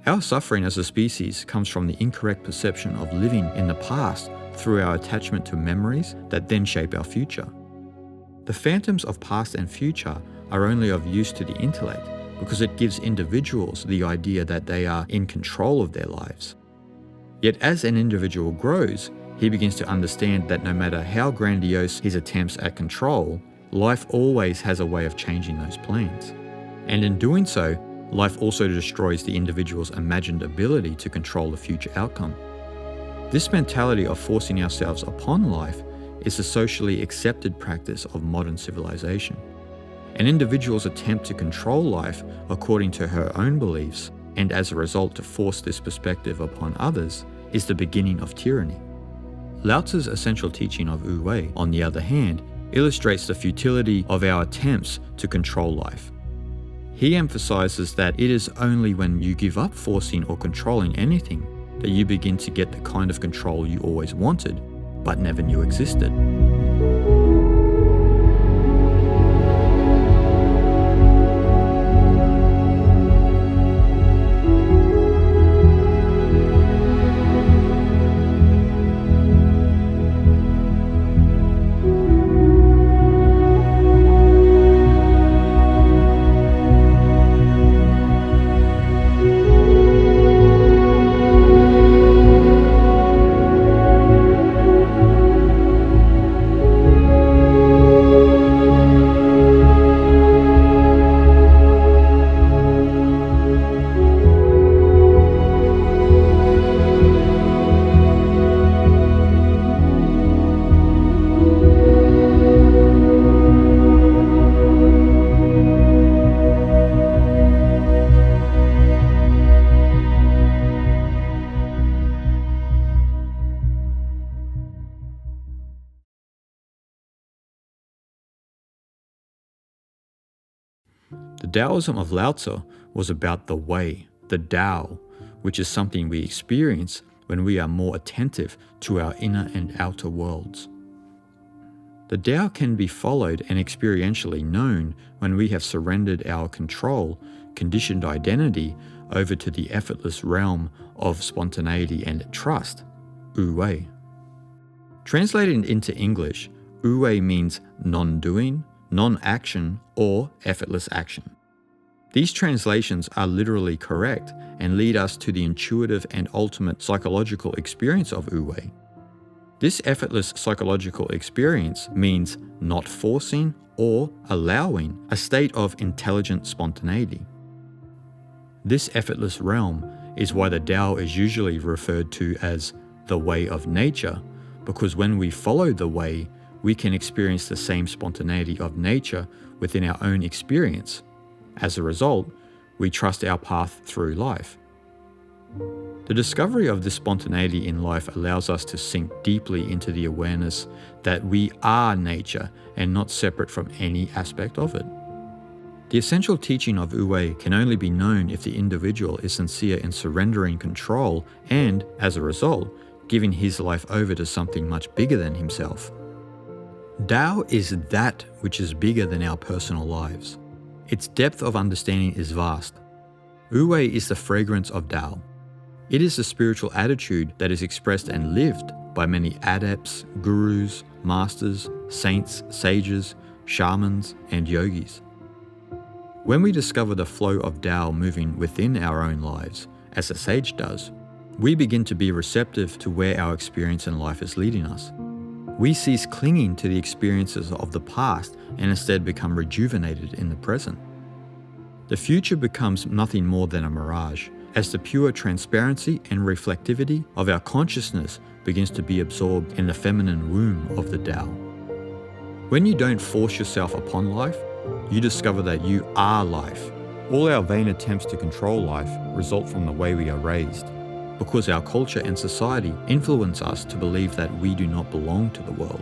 Our suffering as a species comes from the incorrect perception of living in the past through our attachment to memories that then shape our future. The phantoms of past and future are only of use to the intellect because it gives individuals the idea that they are in control of their lives. Yet as an individual grows, he begins to understand that no matter how grandiose his attempts at control, life always has a way of changing those plans. And in doing so, life also destroys the individual's imagined ability to control the future outcome. This mentality of forcing ourselves upon life is a socially accepted practice of modern civilization. An individual's attempt to control life according to her own beliefs, and as a result to force this perspective upon others, is the beginning of tyranny. Lao Tzu's essential teaching of Wu Wei, on the other hand, illustrates the futility of our attempts to control life. He emphasizes that it is only when you give up forcing or controlling anything that you begin to get the kind of control you always wanted, but never knew existed. The Taoism of Lao Tzu was about the way, the Tao, which is something we experience when we are more attentive to our inner and outer worlds. The Tao can be followed and experientially known when we have surrendered our control, conditioned identity over to the effortless realm of spontaneity and trust, Wu Wei. Translated into English, Wu Wei means non-doing, non-action, or effortless action. These translations are literally correct and lead us to the intuitive and ultimate psychological experience of Wu Wei. This effortless psychological experience means not forcing or allowing a state of intelligent spontaneity. This effortless realm is why the Tao is usually referred to as the way of nature, because when we follow the way, we can experience the same spontaneity of nature within our own experience. As a result, we trust our path through life. The discovery of this spontaneity in life allows us to sink deeply into the awareness that we are nature and not separate from any aspect of it. The essential teaching of Wu Wei can only be known if the individual is sincere in surrendering control and, as a result, giving his life over to something much bigger than himself. Tao is that which is bigger than our personal lives. Its depth of understanding is vast. Wu Wei is the fragrance of Tao. It is the spiritual attitude that is expressed and lived by many adepts, gurus, masters, saints, sages, shamans, and yogis. When we discover the flow of Tao moving within our own lives, as a sage does, we begin to be receptive to where our experience in life is leading us. We cease clinging to the experiences of the past and instead become rejuvenated in the present. The future becomes nothing more than a mirage, as the pure transparency and reflectivity of our consciousness begins to be absorbed in the feminine womb of the Tao. When you don't force yourself upon life, you discover that you are life. All our vain attempts to control life result from the way we are raised, because our culture and society influence us to believe that we do not belong to the world.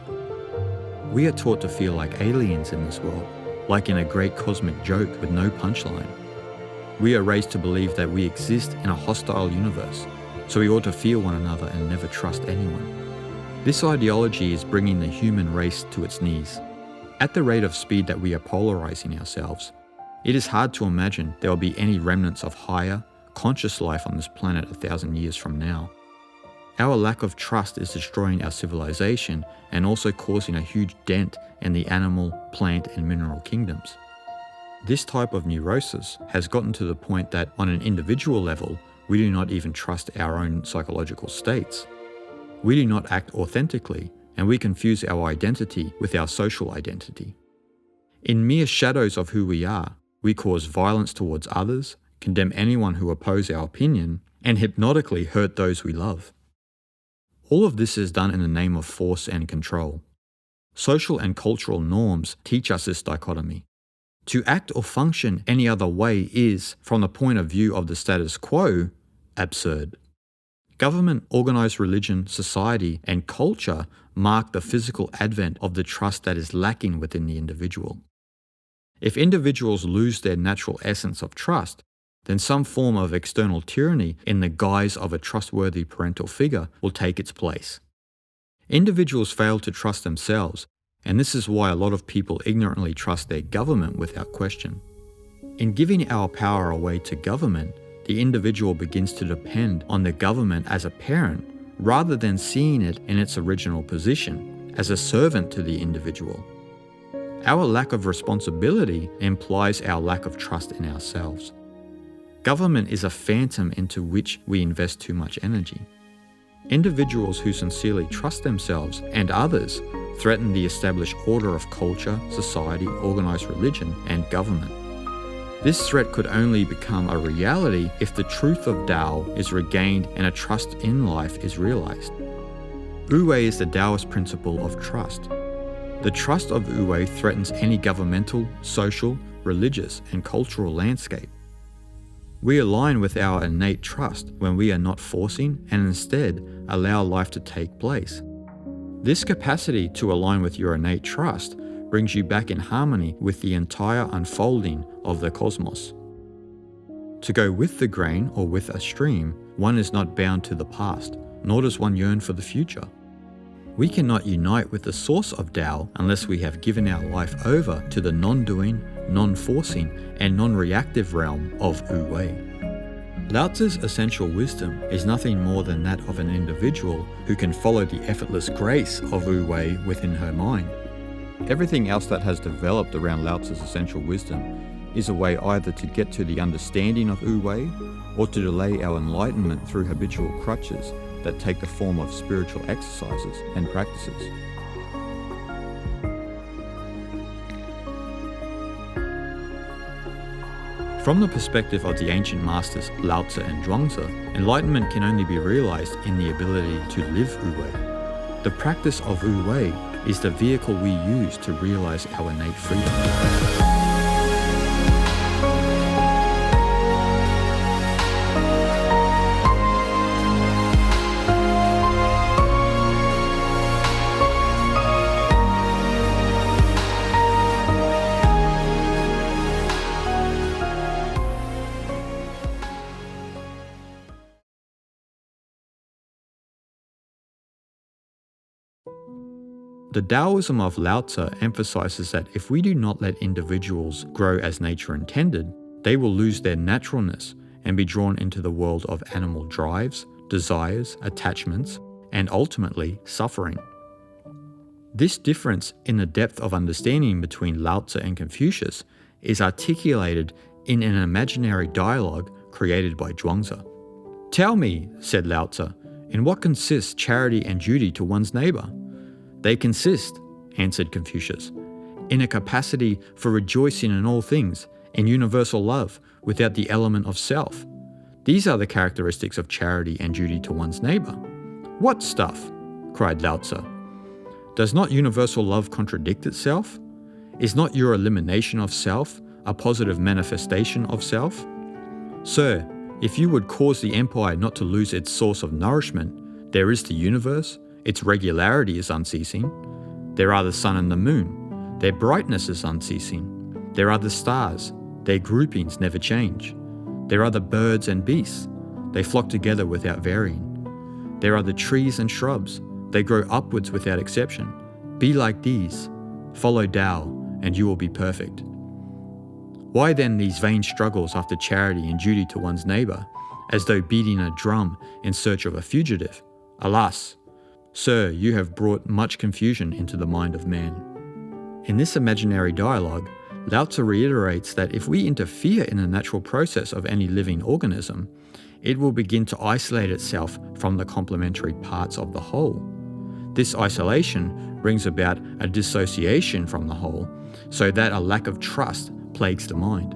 We are taught to feel like aliens in this world, like in a great cosmic joke with no punchline. We are raised to believe that we exist in a hostile universe, so we ought to fear one another and never trust anyone. This ideology is bringing the human race to its knees. At the rate of speed that we are polarizing ourselves, it is hard to imagine there will be any remnants of higher, conscious life on this planet 1,000 years from now. Our lack of trust is destroying our civilization and also causing a huge dent in the animal, plant, and mineral kingdoms. This type of neurosis has gotten to the point that on an individual level, we do not even trust our own psychological states. We do not act authentically, and we confuse our identity with our social identity. In mere shadows of who we are, we cause violence towards others, condemn anyone who opposes our opinion, and hypnotically hurt those we love. All of this is done in the name of force and control. Social and cultural norms teach us this dichotomy. To act or function any other way is, from the point of view of the status quo, absurd. Government, organized religion, society, and culture mark the physical advent of the trust that is lacking within the individual. If individuals lose their natural essence of trust, then some form of external tyranny in the guise of a trustworthy parental figure will take its place. Individuals fail to trust themselves, and this is why a lot of people ignorantly trust their government without question. In giving our power away to government, the individual begins to depend on the government as a parent rather than seeing it in its original position, as a servant to the individual. Our lack of responsibility implies our lack of trust in ourselves. Government is a phantom into which we invest too much energy. Individuals who sincerely trust themselves and others threaten the established order of culture, society, organized religion, and government. This threat could only become a reality if the truth of Tao is regained and a trust in life is realized. Wu-wei is the Taoist principle of trust. The trust of Wu-wei threatens any governmental, social, religious, and cultural landscape. We align with our innate trust when we are not forcing and instead allow life to take place. This capacity to align with your innate trust brings you back in harmony with the entire unfolding of the cosmos. To go with the grain or with a stream, one is not bound to the past, nor does one yearn for the future. We cannot unite with the source of Tao unless we have given our life over to the non-doing, non-forcing, and non-reactive realm of Wu-wei. Lao Tzu's essential wisdom is nothing more than that of an individual who can follow the effortless grace of Wu-wei within her mind. Everything else that has developed around Lao Tzu's essential wisdom is a way either to get to the understanding of Wu-wei or to delay our enlightenment through habitual crutches that take the form of spiritual exercises and practices. From the perspective of the ancient masters Lao Tzu and Zhuangzi, enlightenment can only be realized in the ability to live Wu-wei. The practice of Wu-wei is the vehicle we use to realize our innate freedom. The Taoism of Lao Tzu emphasizes that if we do not let individuals grow as nature intended, they will lose their naturalness and be drawn into the world of animal drives, desires, attachments, and ultimately suffering. This difference in the depth of understanding between Lao Tzu and Confucius is articulated in an imaginary dialogue created by Zhuangzi. "Tell me," said Lao Tzu, "in what consists charity and duty to one's neighbor?" "They consist," answered Confucius, "in a capacity for rejoicing in all things, in universal love, without the element of self. These are the characteristics of charity and duty to one's neighbor." "What stuff?" cried Lao Tzu. "Does not universal love contradict itself? Is not your elimination of self a positive manifestation of self? Sir, if you would cause the empire not to lose its source of nourishment, there is the universe. Its regularity is unceasing. There are the sun and the moon. Their brightness is unceasing. There are the stars. Their groupings never change. There are the birds and beasts. They flock together without varying. There are the trees and shrubs. They grow upwards without exception. Be like these. Follow Tao, and you will be perfect. Why then these vain struggles after charity and duty to one's neighbor, as though beating a drum in search of a fugitive. Alas, sir, you have brought much confusion into the mind of man. In this imaginary dialogue, Lao Tzu reiterates that if we interfere in the natural process of any living organism, it will begin to isolate itself from the complementary parts of the whole. This isolation brings about a dissociation from the whole, so that a lack of trust plagues the mind.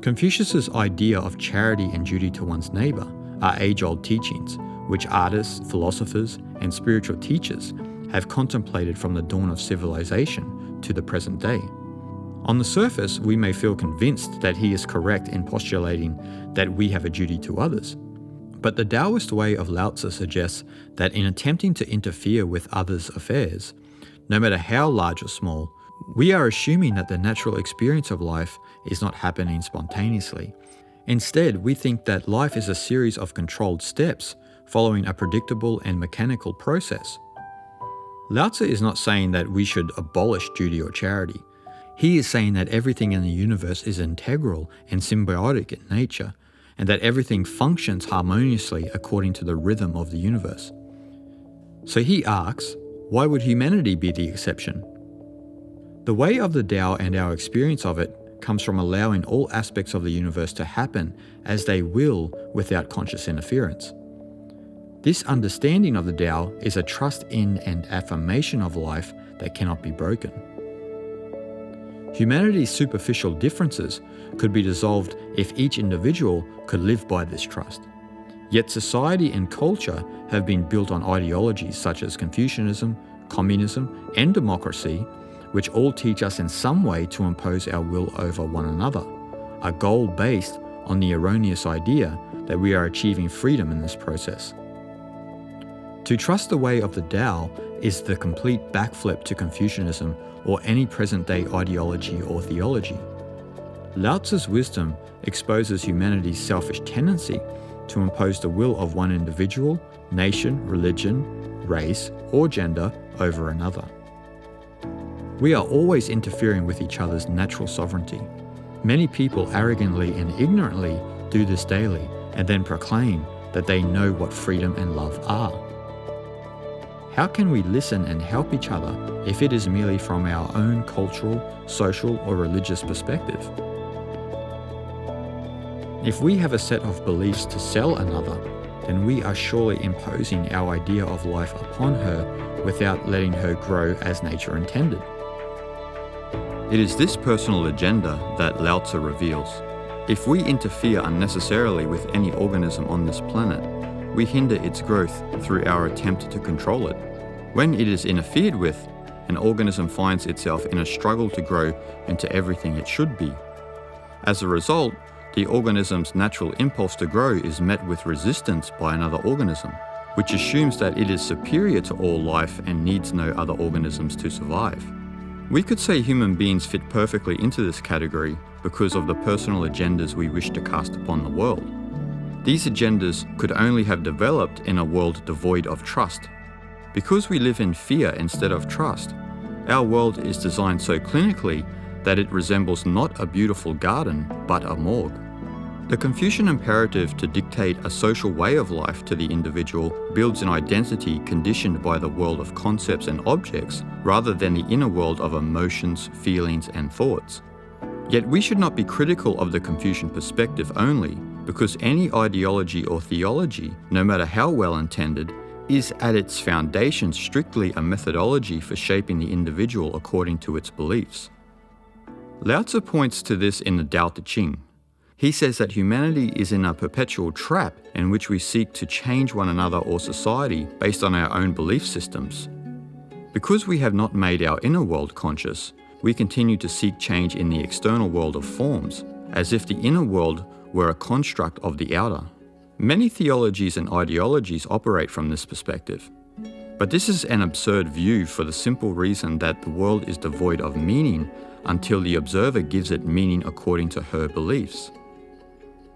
Confucius's idea of charity and duty to one's neighbour are age-old teachings, which artists, philosophers, and spiritual teachers have contemplated from the dawn of civilization to the present day. On the surface, we may feel convinced that he is correct in postulating that we have a duty to others. But the Taoist way of Lao Tzu suggests that in attempting to interfere with others' affairs, no matter how large or small, we are assuming that the natural experience of life is not happening spontaneously. Instead, we think that life is a series of controlled steps following a predictable and mechanical process. Lao Tzu is not saying that we should abolish duty or charity. He is saying that everything in the universe is integral and symbiotic in nature, and that everything functions harmoniously according to the rhythm of the universe. So he asks, why would humanity be the exception? The way of the Tao and our experience of it comes from allowing all aspects of the universe to happen as they will without conscious interference. This understanding of the Tao is a trust in and affirmation of life that cannot be broken. Humanity's superficial differences could be dissolved if each individual could live by this trust. Yet society and culture have been built on ideologies such as Confucianism, communism, and democracy, which all teach us in some way to impose our will over one another, a goal based on the erroneous idea that we are achieving freedom in this process. To trust the way of the Tao is the complete backflip to Confucianism or any present-day ideology or theology. Lao Tzu's wisdom exposes humanity's selfish tendency to impose the will of one individual, nation, religion, race, or gender over another. We are always interfering with each other's natural sovereignty. Many people arrogantly and ignorantly do this daily and then proclaim that they know what freedom and love are. How can we listen and help each other if it is merely from our own cultural, social, or religious perspective? If we have a set of beliefs to sell another, then we are surely imposing our idea of life upon her without letting her grow as nature intended. It is this personal agenda that Lao Tzu reveals. If we interfere unnecessarily with any organism on this planet, we hinder its growth through our attempt to control it. When it is interfered with, an organism finds itself in a struggle to grow into everything it should be. As a result, the organism's natural impulse to grow is met with resistance by another organism, which assumes that it is superior to all life and needs no other organisms to survive. We could say human beings fit perfectly into this category because of the personal agendas we wish to cast upon the world. These agendas could only have developed in a world devoid of trust. Because we live in fear instead of trust, our world is designed so clinically that it resembles not a beautiful garden, but a morgue. The Confucian imperative to dictate a social way of life to the individual builds an identity conditioned by the world of concepts and objects rather than the inner world of emotions, feelings, and thoughts. Yet we should not be critical of the Confucian perspective only, because any ideology or theology, no matter how well intended, is at its foundation strictly a methodology for shaping the individual according to its beliefs. Lao Tzu points to this in the Tao Te Ching. He says that humanity is in a perpetual trap in which we seek to change one another or society based on our own belief systems. Because we have not made our inner world conscious, we continue to seek change in the external world of forms, as if the inner world were a construct of the outer. Many theologies and ideologies operate from this perspective. But this is an absurd view for the simple reason that the world is devoid of meaning until the observer gives it meaning according to her beliefs.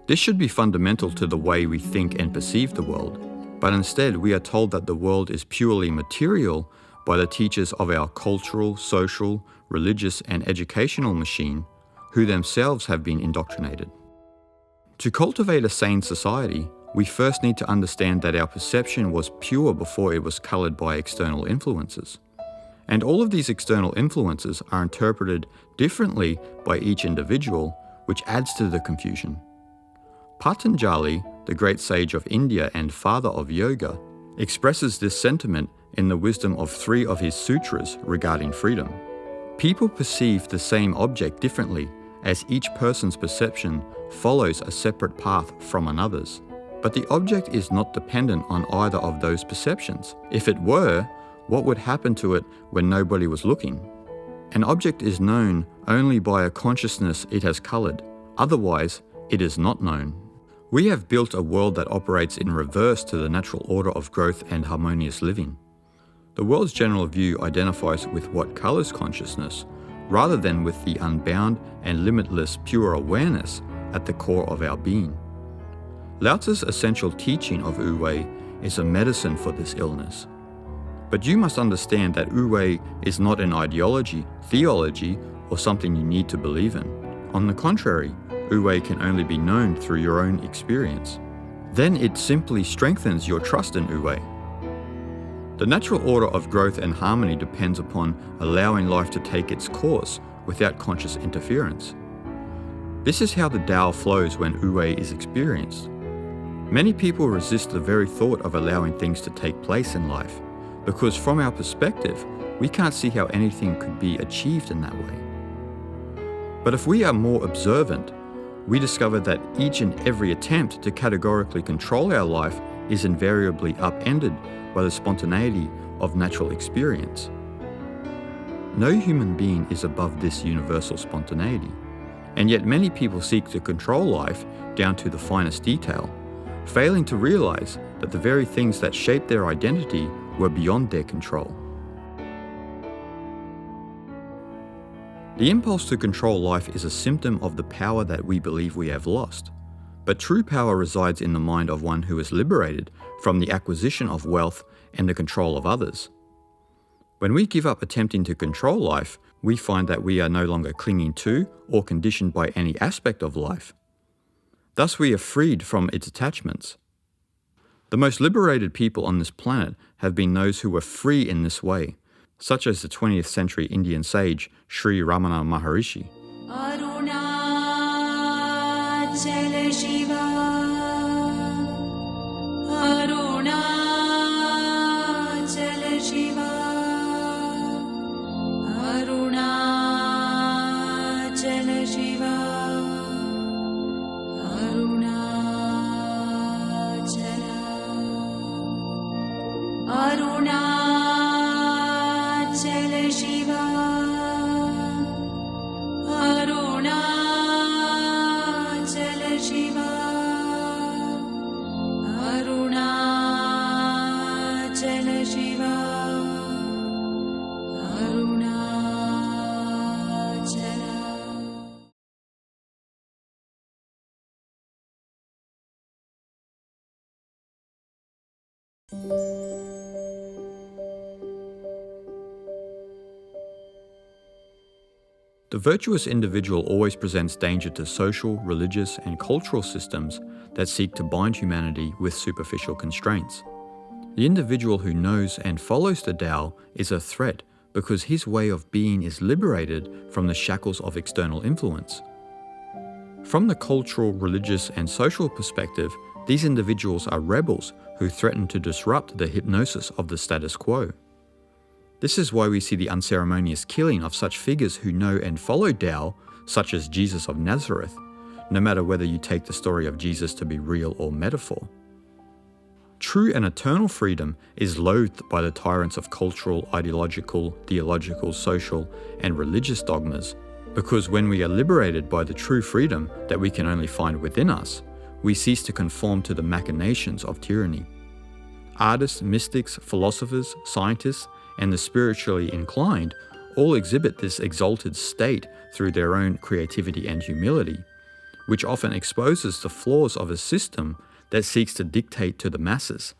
This should be fundamental to the way we think and perceive the world, but instead we are told that the world is purely material by the teachers of our cultural, social, religious, and educational machine, who themselves have been indoctrinated. To cultivate a sane society, we first need to understand that our perception was pure before it was colored by external influences. And all of these external influences are interpreted differently by each individual, which adds to the confusion. Patanjali, the great sage of India and father of yoga, expresses this sentiment in the wisdom of 3 of his sutras regarding freedom. People perceive the same object differently, as each person's perception follows a separate path from another's. But the object is not dependent on either of those perceptions. If it were, what would happen to it when nobody was looking? An object is known only by a consciousness it has colored. Otherwise, it is not known. We have built a world that operates in reverse to the natural order of growth and harmonious living. The world's general view identifies with what colors consciousness, rather than with the unbound and limitless pure awareness at the core of our being. Lao Tzu's essential teaching of Wu-Wei is a medicine for this illness. But you must understand that Wu-Wei is not an ideology, theology, or something you need to believe in. On the contrary, Wu-Wei can only be known through your own experience. Then it simply strengthens your trust in Wu-Wei. The natural order of growth and harmony depends upon allowing life to take its course without conscious interference. This is how the Tao flows when Wu-Wei is experienced. Many people resist the very thought of allowing things to take place in life, because from our perspective, we can't see how anything could be achieved in that way. But if we are more observant, we discover that each and every attempt to categorically control our life is invariably upended by the spontaneity of natural experience. No human being is above this universal spontaneity, and yet many people seek to control life down to the finest detail, failing to realize that the very things that shape their identity were beyond their control. The impulse to control life is a symptom of the power that we believe we have lost. But true power resides in the mind of one who is liberated from the acquisition of wealth and the control of others. When we give up attempting to control life, we find that we are no longer clinging to or conditioned by any aspect of life. Thus, we are freed from its attachments. The most liberated people on this planet have been those who were free in this way, such as the 20th century Indian sage Sri Ramana Maharishi. Arunachal Shiva, Arunachal Shiva, Arunachal Shiva, Arunachal Shiva, Arunachal Shiva, Arunachal Shiva, Arunachal. The virtuous individual always presents danger to social, religious, and cultural systems that seek to bind humanity with superficial constraints. The individual who knows and follows the Tao is a threat because his way of being is liberated from the shackles of external influence. From the cultural, religious, and social perspective, these individuals are rebels who threaten to disrupt the hypnosis of the status quo. This is why we see the unceremonious killing of such figures who know and follow Tao, such as Jesus of Nazareth, no matter whether you take the story of Jesus to be real or metaphor. True and eternal freedom is loathed by the tyrants of cultural, ideological, theological, social, and religious dogmas, because when we are liberated by the true freedom that we can only find within us, we cease to conform to the machinations of tyranny. Artists, mystics, philosophers, scientists, and the spiritually inclined all exhibit this exalted state through their own creativity and humility, which often exposes the flaws of a system that seeks to dictate to the masses.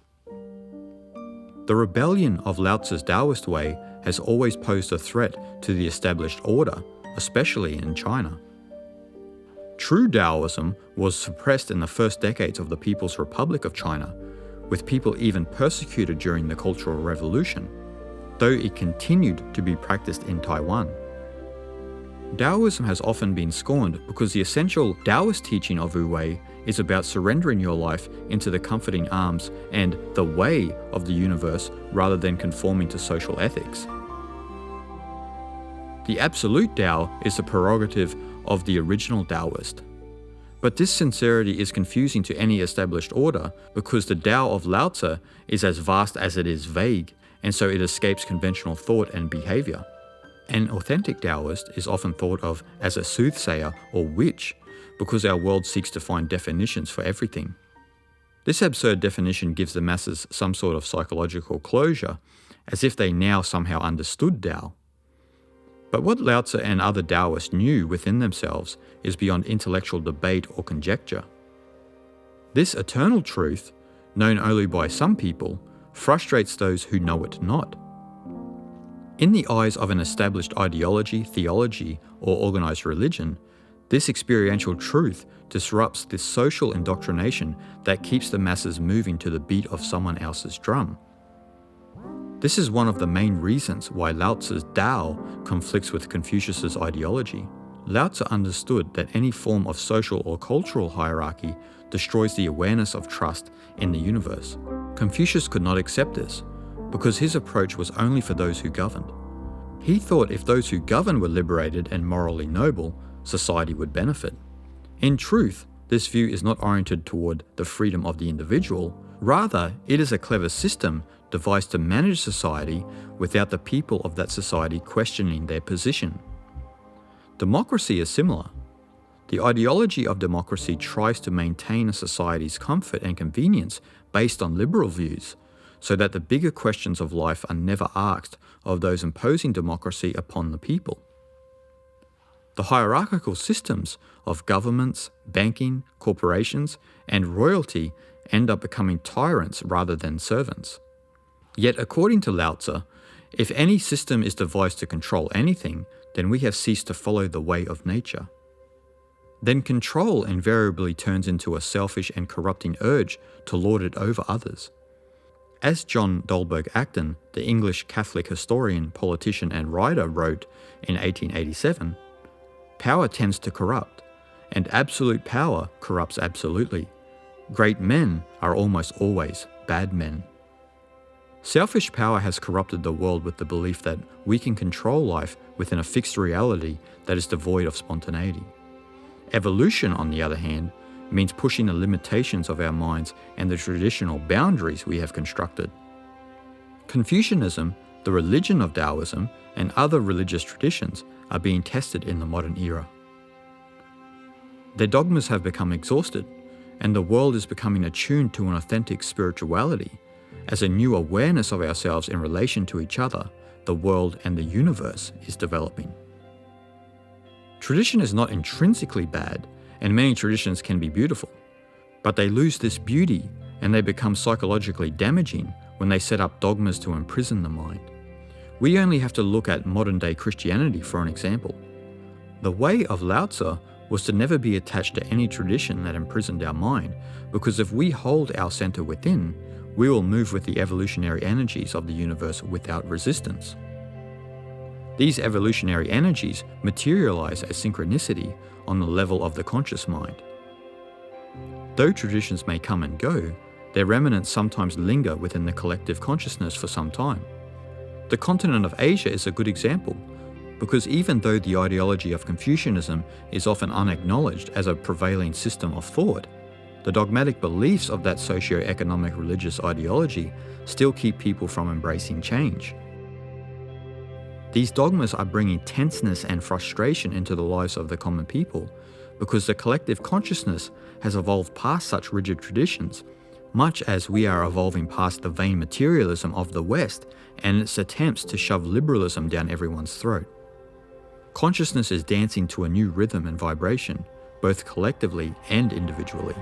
The rebellion of Lao Tzu's Taoist way has always posed a threat to the established order, especially in China. True Taoism was suppressed in the first decades of the People's Republic of China, with people even persecuted during the Cultural Revolution, though it continued to be practiced in Taiwan. Taoism has often been scorned because the essential Taoist teaching of Wu Wei is about surrendering your life into the comforting arms and the way of the universe rather than conforming to social ethics. The absolute Tao is the prerogative of the original Taoist. But this sincerity is confusing to any established order because the Tao of Lao Tzu is as vast as it is vague, and so it escapes conventional thought and behavior. An authentic Taoist is often thought of as a soothsayer or witch because our world seeks to find definitions for everything. This absurd definition gives the masses some sort of psychological closure, as if they now somehow understood Tao. But what Lao Tzu and other Taoists knew within themselves is beyond intellectual debate or conjecture. This eternal truth, known only by some people, frustrates those who know it not. In the eyes of an established ideology, theology, or organized religion, this experiential truth disrupts this social indoctrination that keeps the masses moving to the beat of someone else's drum. This is one of the main reasons why Lao Tzu's Tao conflicts with Confucius's ideology. Lao Tzu understood that any form of social or cultural hierarchy destroys the awareness of trust in the universe. Confucius could not accept this, because his approach was only for those who governed. He thought if those who govern were liberated and morally noble, society would benefit. In truth, this view is not oriented toward the freedom of the individual. Rather, it is a clever system devised to manage society without the people of that society questioning their position. Democracy is similar. The ideology of democracy tries to maintain a society's comfort and convenience based on liberal views, so that the bigger questions of life are never asked of those imposing democracy upon the people. The hierarchical systems of governments, banking, corporations, and royalty end up becoming tyrants rather than servants. Yet according to Lao Tzu, if any system is devised to control anything, then we have ceased to follow the way of nature. Then control invariably turns into a selfish and corrupting urge to lord it over others. As John Dolberg Acton, the English Catholic historian, politician, and writer, wrote in 1887, "Power tends to corrupt, and absolute power corrupts absolutely. Great men are almost always bad men." Selfish power has corrupted the world with the belief that we can control life within a fixed reality that is devoid of spontaneity. Evolution, on the other hand, means pushing the limitations of our minds and the traditional boundaries we have constructed. Confucianism, the religion of Taoism, and other religious traditions are being tested in the modern era. Their dogmas have become exhausted, and the world is becoming attuned to an authentic spirituality, as a new awareness of ourselves in relation to each other, the world, and the universe is developing. Tradition is not intrinsically bad, and many traditions can be beautiful, but they lose this beauty and they become psychologically damaging when they set up dogmas to imprison the mind. We only have to look at modern-day Christianity for an example. The way of Lao Tzu was to never be attached to any tradition that imprisoned our mind, because if we hold our center within, we will move with the evolutionary energies of the universe without resistance. These evolutionary energies materialize as synchronicity on the level of the conscious mind. Though traditions may come and go, their remnants sometimes linger within the collective consciousness for some time. The continent of Asia is a good example, because even though the ideology of Confucianism is often unacknowledged as a prevailing system of thought, the dogmatic beliefs of that socio-economic religious ideology still keep people from embracing change. These dogmas are bringing tenseness and frustration into the lives of the common people, because the collective consciousness has evolved past such rigid traditions, much as we are evolving past the vain materialism of the West and its attempts to shove liberalism down everyone's throat. Consciousness is dancing to a new rhythm and vibration, both collectively and individually.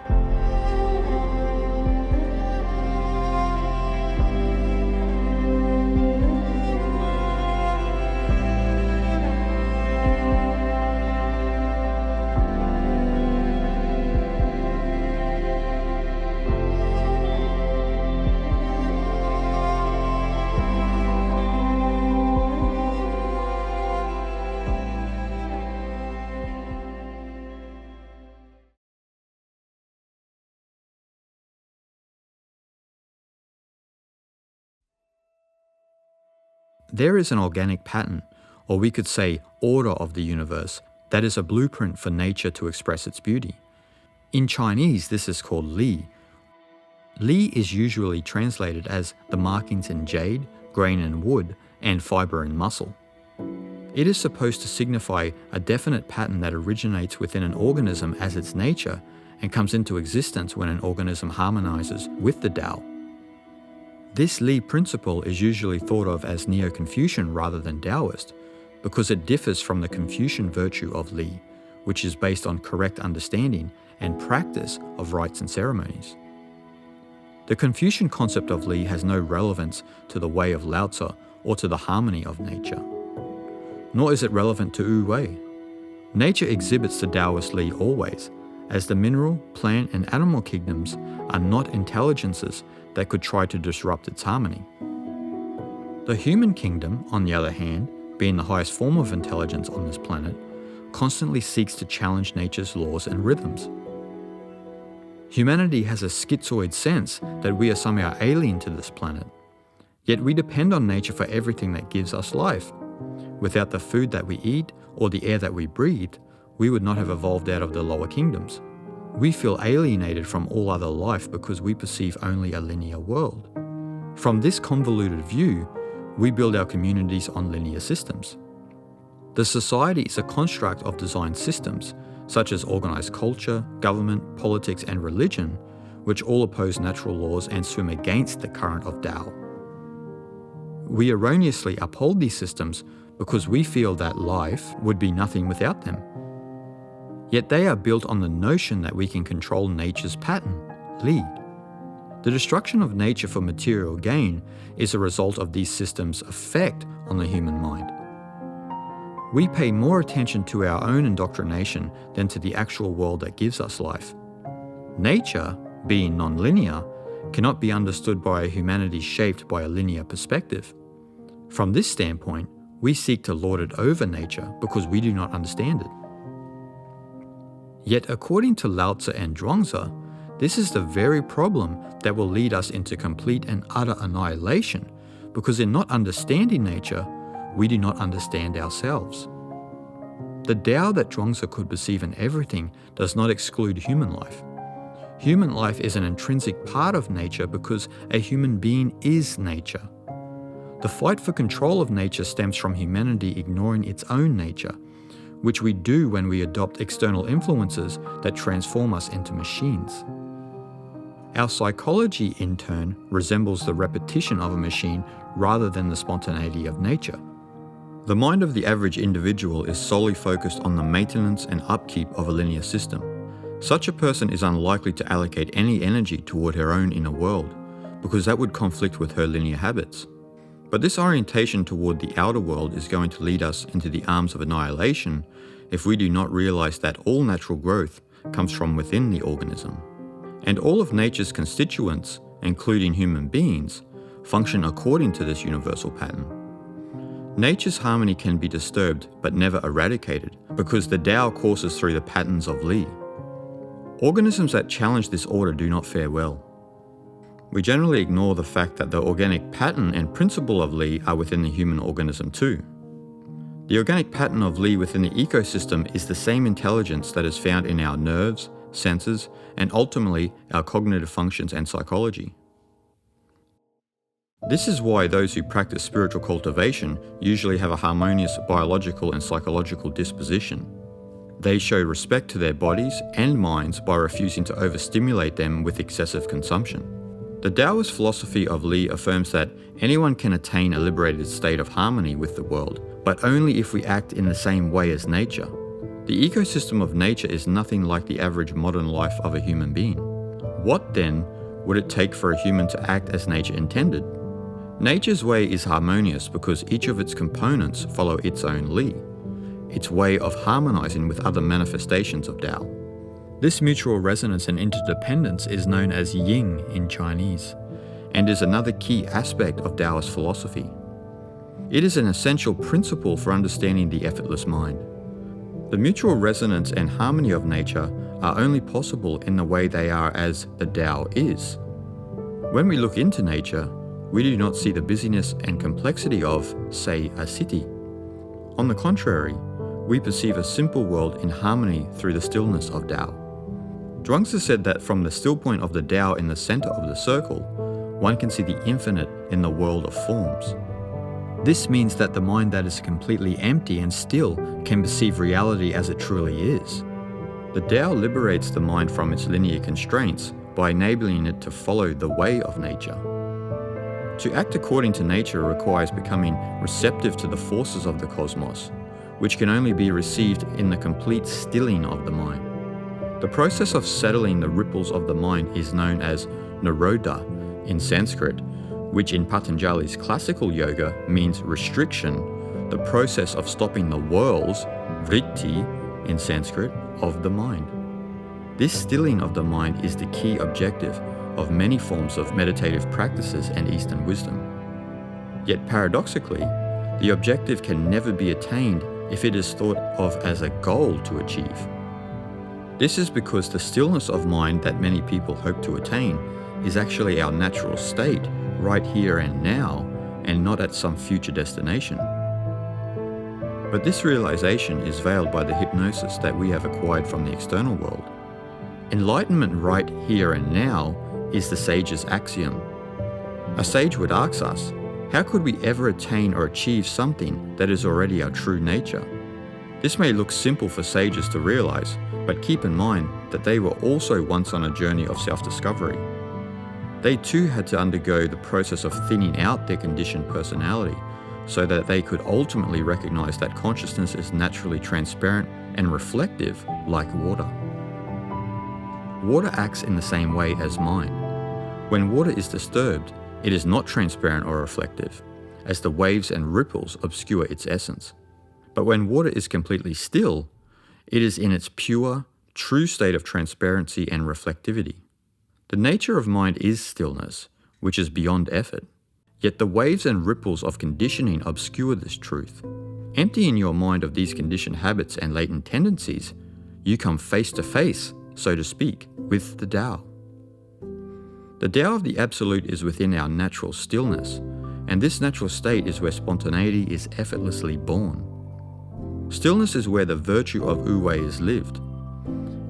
There is an organic pattern, or we could say order of the universe, that is a blueprint for nature to express its beauty. In Chinese, this is called Li. Li is usually translated as the markings in jade, grain in wood, and fiber in muscle. It is supposed to signify a definite pattern that originates within an organism as its nature and comes into existence when an organism harmonizes with the Tao. This Li principle is usually thought of as Neo-Confucian rather than Taoist, because it differs from the Confucian virtue of Li, which is based on correct understanding and practice of rites and ceremonies. The Confucian concept of Li has no relevance to the way of Lao Tzu or to the harmony of nature. Nor is it relevant to Wu Wei. Nature exhibits the Taoist Li always, as the mineral, plant, and animal kingdoms are not intelligences that could try to disrupt its harmony. The human kingdom, on the other hand, being the highest form of intelligence on this planet, constantly seeks to challenge nature's laws and rhythms. Humanity has a schizoid sense that we are somehow alien to this planet, yet we depend on nature for everything that gives us life. Without the food that we eat or the air that we breathe, we would not have evolved out of the lower kingdoms. We feel alienated from all other life because we perceive only a linear world. From this convoluted view, we build our communities on linear systems. The society is a construct of designed systems, such as organized culture, government, politics, and religion, which all oppose natural laws and swim against the current of Tao. We erroneously uphold these systems because we feel that life would be nothing without them. Yet they are built on the notion that we can control nature's pattern, Li. The destruction of nature for material gain is a result of these systems' effect on the human mind. We pay more attention to our own indoctrination than to the actual world that gives us life. Nature, being non-linear, cannot be understood by a humanity shaped by a linear perspective. From this standpoint, we seek to lord it over nature because we do not understand it. Yet according to Lao Tzu and Zhuangzi, this is the very problem that will lead us into complete and utter annihilation, because in not understanding nature, we do not understand ourselves. The Tao that Zhuangzi could perceive in everything does not exclude human life. Human life is an intrinsic part of nature because a human being is nature. The fight for control of nature stems from humanity ignoring its own nature, which we do when we adopt external influences that transform us into machines. Our psychology, in turn, resembles the repetition of a machine rather than the spontaneity of nature. The mind of the average individual is solely focused on the maintenance and upkeep of a linear system. Such a person is unlikely to allocate any energy toward her own inner world, because that would conflict with her linear habits. But this orientation toward the outer world is going to lead us into the arms of annihilation if we do not realize that all natural growth comes from within the organism. And all of nature's constituents, including human beings, function according to this universal pattern. Nature's harmony can be disturbed but never eradicated because the Tao courses through the patterns of Li. Organisms that challenge this order do not fare well. We generally ignore the fact that the organic pattern and principle of Li are within the human organism too. The organic pattern of Li within the ecosystem is the same intelligence that is found in our nerves, senses, and ultimately our cognitive functions and psychology. This is why those who practice spiritual cultivation usually have a harmonious biological and psychological disposition. They show respect to their bodies and minds by refusing to overstimulate them with excessive consumption. The Taoist philosophy of Li affirms that anyone can attain a liberated state of harmony with the world, but only if we act in the same way as nature. The ecosystem of nature is nothing like the average modern life of a human being. What then would it take for a human to act as nature intended? Nature's way is harmonious because each of its components follow its own Li, its way of harmonizing with other manifestations of Tao. This mutual resonance and interdependence is known as yin in Chinese, and is another key aspect of Taoist philosophy. It is an essential principle for understanding the effortless mind. The mutual resonance and harmony of nature are only possible in the way they are as the Tao is. When we look into nature, we do not see the busyness and complexity of, say, a city. On the contrary, we perceive a simple world in harmony through the stillness of Tao. Zhuangzi said that from the still point of the Tao in the center of the circle, one can see the infinite in the world of forms. This means that the mind that is completely empty and still can perceive reality as it truly is. The Tao liberates the mind from its linear constraints by enabling it to follow the way of nature. To act according to nature requires becoming receptive to the forces of the cosmos, which can only be received in the complete stilling of the mind. The process of settling the ripples of the mind is known as nirodha in Sanskrit, which in Patanjali's classical yoga means restriction, the process of stopping the whirls, vritti in Sanskrit, of the mind. This stilling of the mind is the key objective of many forms of meditative practices and Eastern wisdom. Yet paradoxically, the objective can never be attained if it is thought of as a goal to achieve. This is because the stillness of mind that many people hope to attain is actually our natural state right here and now, and not at some future destination. But this realization is veiled by the hypnosis that we have acquired from the external world. Enlightenment right here and now is the Sages Axiom. A sage would ask us, how could we ever attain or achieve something that is already our true nature? This may look simple for sages to realize, but keep in mind that they were also once on a journey of self-discovery. They too had to undergo the process of thinning out their conditioned personality so that they could ultimately recognize that consciousness is naturally transparent and reflective like water. Water acts in the same way as mind. When water is disturbed, it is not transparent or reflective, as the waves and ripples obscure its essence. But when water is completely still, it is in its pure, true state of transparency and reflectivity. The nature of mind is stillness, which is beyond effort. Yet the waves and ripples of conditioning obscure this truth. Emptying your mind of these conditioned habits and latent tendencies, you come face to face, so to speak, with the Tao. The Tao of the Absolute is within our natural stillness, and this natural state is where spontaneity is effortlessly born. Stillness is where the virtue of Wu-Wei is lived.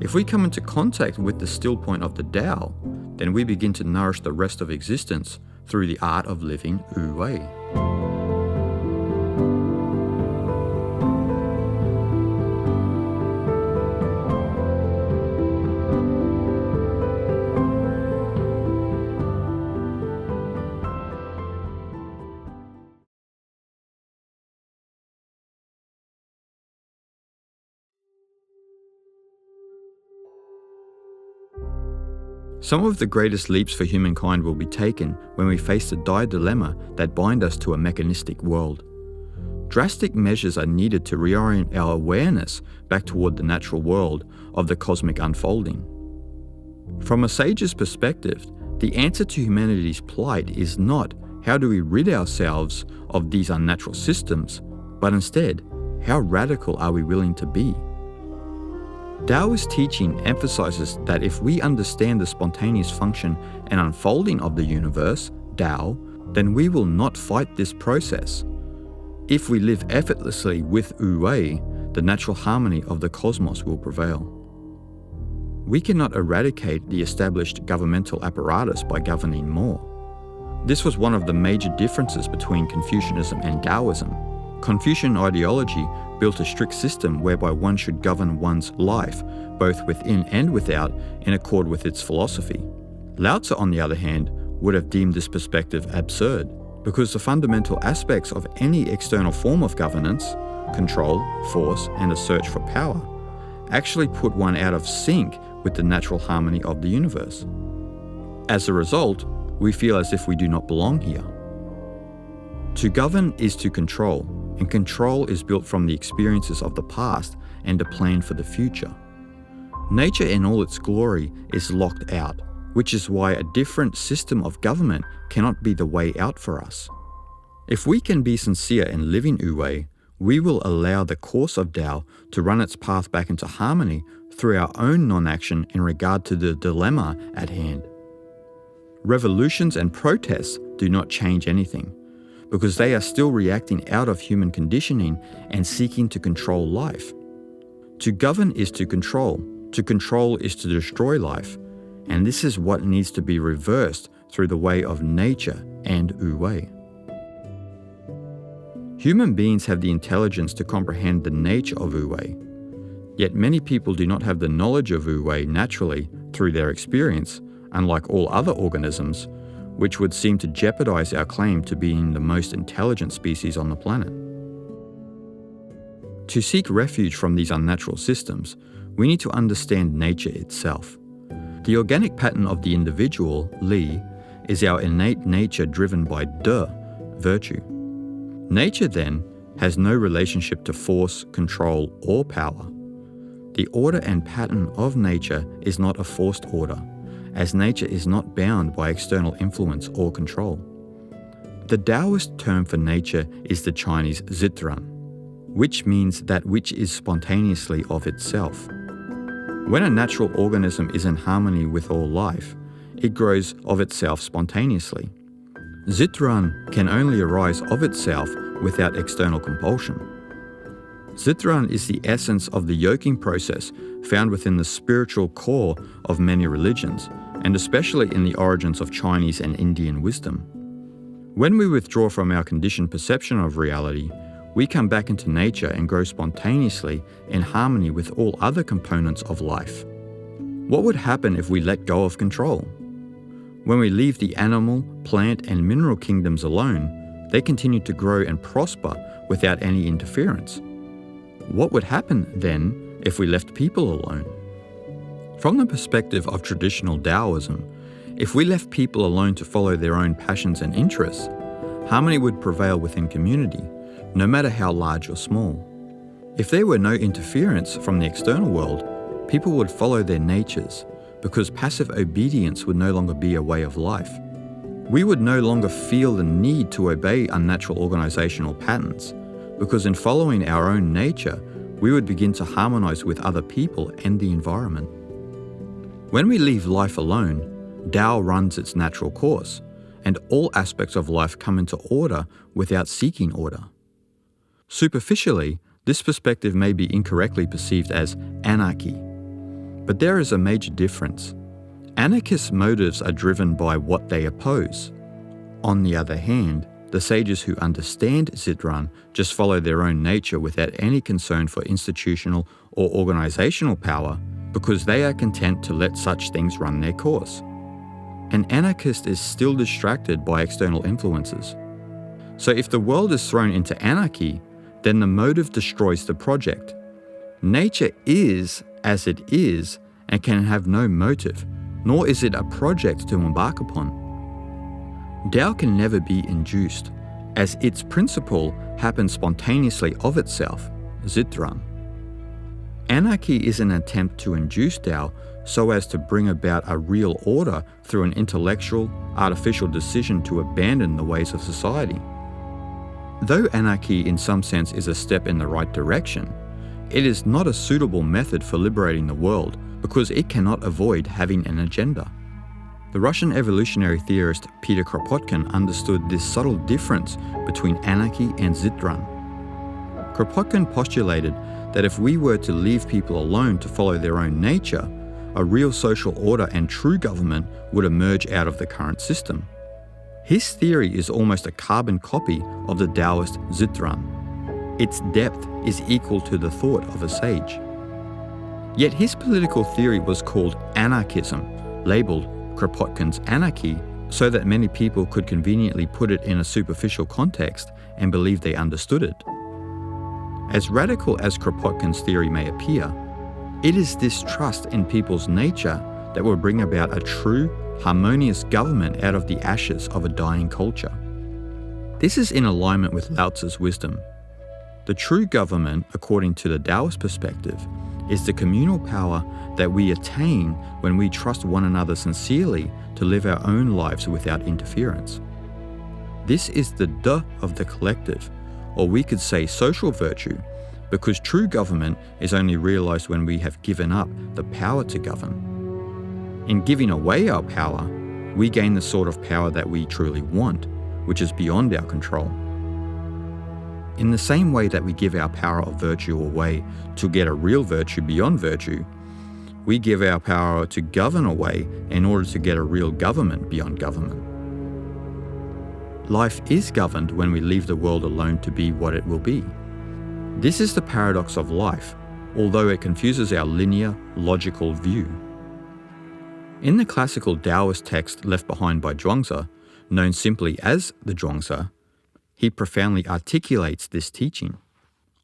If we come into contact with the still point of the Tao, then we begin to nourish the rest of existence through the art of living Wu-Wei. Some of the greatest leaps for humankind will be taken when we face the dire dilemma that bind us to a mechanistic world. Drastic measures are needed to reorient our awareness back toward the natural world of the cosmic unfolding. From a sage's perspective, the answer to humanity's plight is not how do we rid ourselves of these unnatural systems, but instead, how radical are we willing to be? Taoist teaching emphasizes that if we understand the spontaneous function and unfolding of the universe, Tao, then we will not fight this process. If we live effortlessly with Wu-Wei, the natural harmony of the cosmos will prevail. We cannot eradicate the established governmental apparatus by governing more. This was one of the major differences between Confucianism and Taoism. Confucian ideology built a strict system whereby one should govern one's life, both within and without, in accord with its philosophy. Lao Tzu, on the other hand, would have deemed this perspective absurd, because the fundamental aspects of any external form of governance, control, force, and a search for power, actually put one out of sync with the natural harmony of the universe. As a result, we feel as if we do not belong here. To govern is to control, and control is built from the experiences of the past and a plan for the future. Nature in all its glory is locked out, which is why a different system of government cannot be the way out for us. If we can be sincere in living Wu-Wei, we will allow the course of Tao to run its path back into harmony through our own non-action in regard to the dilemma at hand. Revolutions and protests do not change anything, because they are still reacting out of human conditioning and seeking to control life. To govern is to control is to destroy life, and this is what needs to be reversed through the way of nature and Wu Wei. Human beings have the intelligence to comprehend the nature of Wu Wei, yet many people do not have the knowledge of Wu Wei naturally through their experience, unlike all other organisms, which would seem to jeopardize our claim to being the most intelligent species on the planet. To seek refuge from these unnatural systems, we need to understand nature itself. The organic pattern of the individual, Li, is our innate nature driven by De, virtue. Nature, then, has no relationship to force, control, or power. The order and pattern of nature is not a forced order, as nature is not bound by external influence or control. The Taoist term for nature is the Chinese Zitran, which means that which is spontaneously of itself. When a natural organism is in harmony with all life, it grows of itself spontaneously. Zitran can only arise of itself without external compulsion. Zitran is the essence of the yoking process found within the spiritual core of many religions, and especially in the origins of Chinese and Indian wisdom. When we withdraw from our conditioned perception of reality, we come back into nature and grow spontaneously in harmony with all other components of life. What would happen if we let go of control? When we leave the animal, plant, and mineral kingdoms alone, they continue to grow and prosper without any interference. What would happen then if we left people alone? From the perspective of traditional Taoism, if we left people alone to follow their own passions and interests, harmony would prevail within community, no matter how large or small. If there were no interference from the external world, people would follow their natures, because passive obedience would no longer be a way of life. We would no longer feel the need to obey unnatural organizational patterns, because in following our own nature, we would begin to harmonize with other people and the environment. When we leave life alone, Tao runs its natural course, and all aspects of life come into order without seeking order. Superficially, this perspective may be incorrectly perceived as anarchy, but there is a major difference. Anarchist motives are driven by what they oppose. On the other hand, the sages who understand Zitran just follow their own nature without any concern for institutional or organizational power, because they are content to let such things run their course. An anarchist is still distracted by external influences. So if the world is thrown into anarchy, then the motive destroys the project. Nature is as it is and can have no motive, nor is it a project to embark upon. Tao can never be induced, as its principle happens spontaneously of itself, Zitran. Anarchy is an attempt to induce Tao so as to bring about a real order through an intellectual, artificial decision to abandon the ways of society. Though anarchy in some sense is a step in the right direction, it is not a suitable method for liberating the world because it cannot avoid having an agenda. The Russian evolutionary theorist Peter Kropotkin understood this subtle difference between anarchy and Zitran. Kropotkin postulated that if we were to leave people alone to follow their own nature, a real social order and true government would emerge out of the current system. His theory is almost a carbon copy of the Taoist Zitran. Its depth is equal to the thought of a sage. Yet his political theory was called anarchism, labelled Kropotkin's anarchy, so that many people could conveniently put it in a superficial context and believe they understood it. As radical as Kropotkin's theory may appear, it is this trust in people's nature that will bring about a true, harmonious government out of the ashes of a dying culture. This is in alignment with Lao Tzu's wisdom. The true government, according to the Taoist perspective, is the communal power that we attain when we trust one another sincerely to live our own lives without interference. This is the De of the collective, or we could say social virtue, because true government is only realized when we have given up the power to govern. In giving away our power, we gain the sort of power that we truly want, which is beyond our control. In the same way that we give our power of virtue away to get a real virtue beyond virtue, we give our power to govern away in order to get a real government beyond government. Life is governed when we leave the world alone to be what it will be. This is the paradox of life, although it confuses our linear, logical view. In the classical Taoist text left behind by Zhuangzi, known simply as the Zhuangzi, he profoundly articulates this teaching.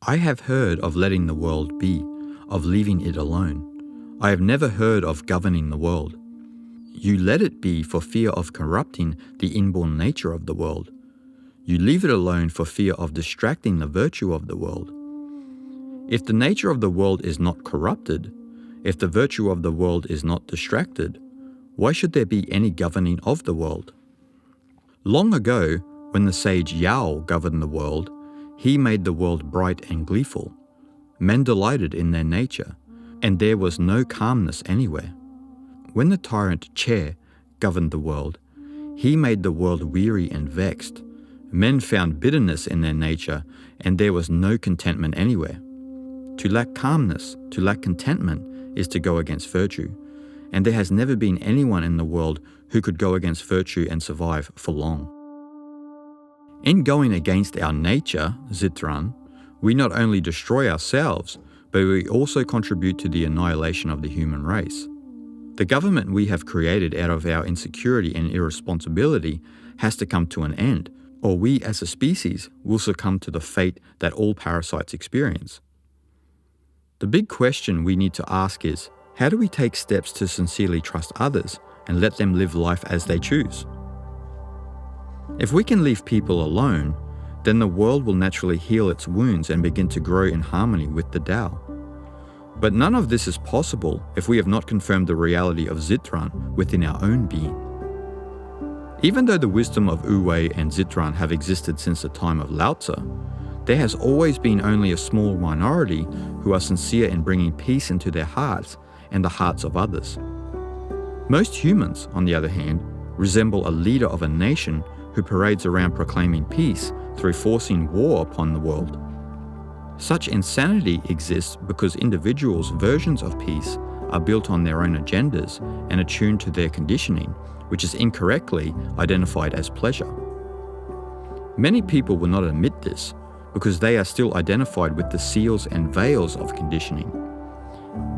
I have heard of letting the world be, of leaving it alone. I have never heard of governing the world. You let it be for fear of corrupting the inborn nature of the world. You leave it alone for fear of distracting the virtue of the world. If the nature of the world is not corrupted, if the virtue of the world is not distracted, why should there be any governing of the world? Long ago, when the sage Yao governed the world, he made the world bright and gleeful. Men delighted in their nature, and there was no calmness anywhere. When the tyrant Che governed the world, he made the world weary and vexed. Men found bitterness in their nature, and there was no contentment anywhere. To lack calmness, to lack contentment, is to go against virtue, and there has never been anyone in the world who could go against virtue and survive for long. In going against our nature, Zitran, we not only destroy ourselves, but we also contribute to the annihilation of the human race. The government we have created out of our insecurity and irresponsibility has to come to an end, or we as a species will succumb to the fate that all parasites experience. The big question we need to ask is, how do we take steps to sincerely trust others and let them live life as they choose? If we can leave people alone, then the world will naturally heal its wounds and begin to grow in harmony with the Tao. But none of this is possible if we have not confirmed the reality of Zitran within our own being. Even though the wisdom of Wu Wei and Zitran have existed since the time of Lao Tzu, there has always been only a small minority who are sincere in bringing peace into their hearts and the hearts of others. Most humans, on the other hand, resemble a leader of a nation who parades around proclaiming peace through forcing war upon the world. Such insanity exists because individuals' versions of peace are built on their own agendas and attuned to their conditioning, which is incorrectly identified as pleasure. Many people will not admit this because they are still identified with the seals and veils of conditioning.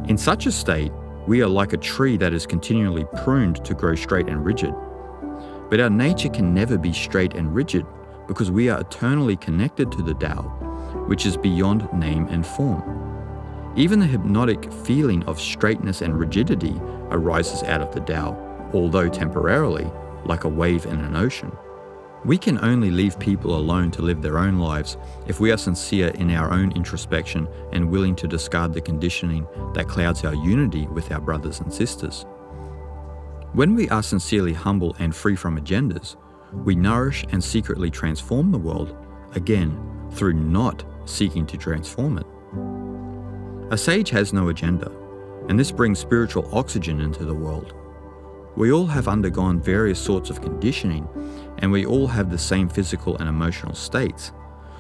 In such a state, we are like a tree that is continually pruned to grow straight and rigid. But our nature can never be straight and rigid because we are eternally connected to the Tao, which is beyond name and form. Even the hypnotic feeling of straightness and rigidity arises out of the Tao, although temporarily, like a wave in an ocean. We can only leave people alone to live their own lives if we are sincere in our own introspection and willing to discard the conditioning that clouds our unity with our brothers and sisters. When we are sincerely humble and free from agendas, we nourish and secretly transform the world, again, through not seeking to transform it. A sage has no agenda, and this brings spiritual oxygen into the world. We all have undergone various sorts of conditioning, and we all have the same physical and emotional states,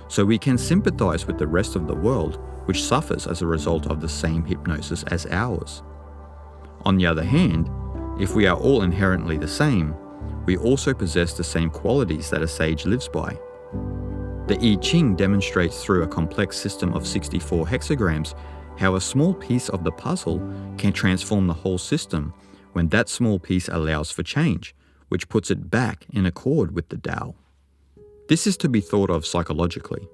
so we can sympathize with the rest of the world, which suffers as a result of the same hypnosis as ours. On the other hand, if we are all inherently the same, we also possess the same qualities that a sage lives by. The I Ching demonstrates through a complex system of 64 hexagrams how a small piece of the puzzle can transform the whole system when that small piece allows for change, which puts it back in accord with the Tao. This is to be thought of psychologically.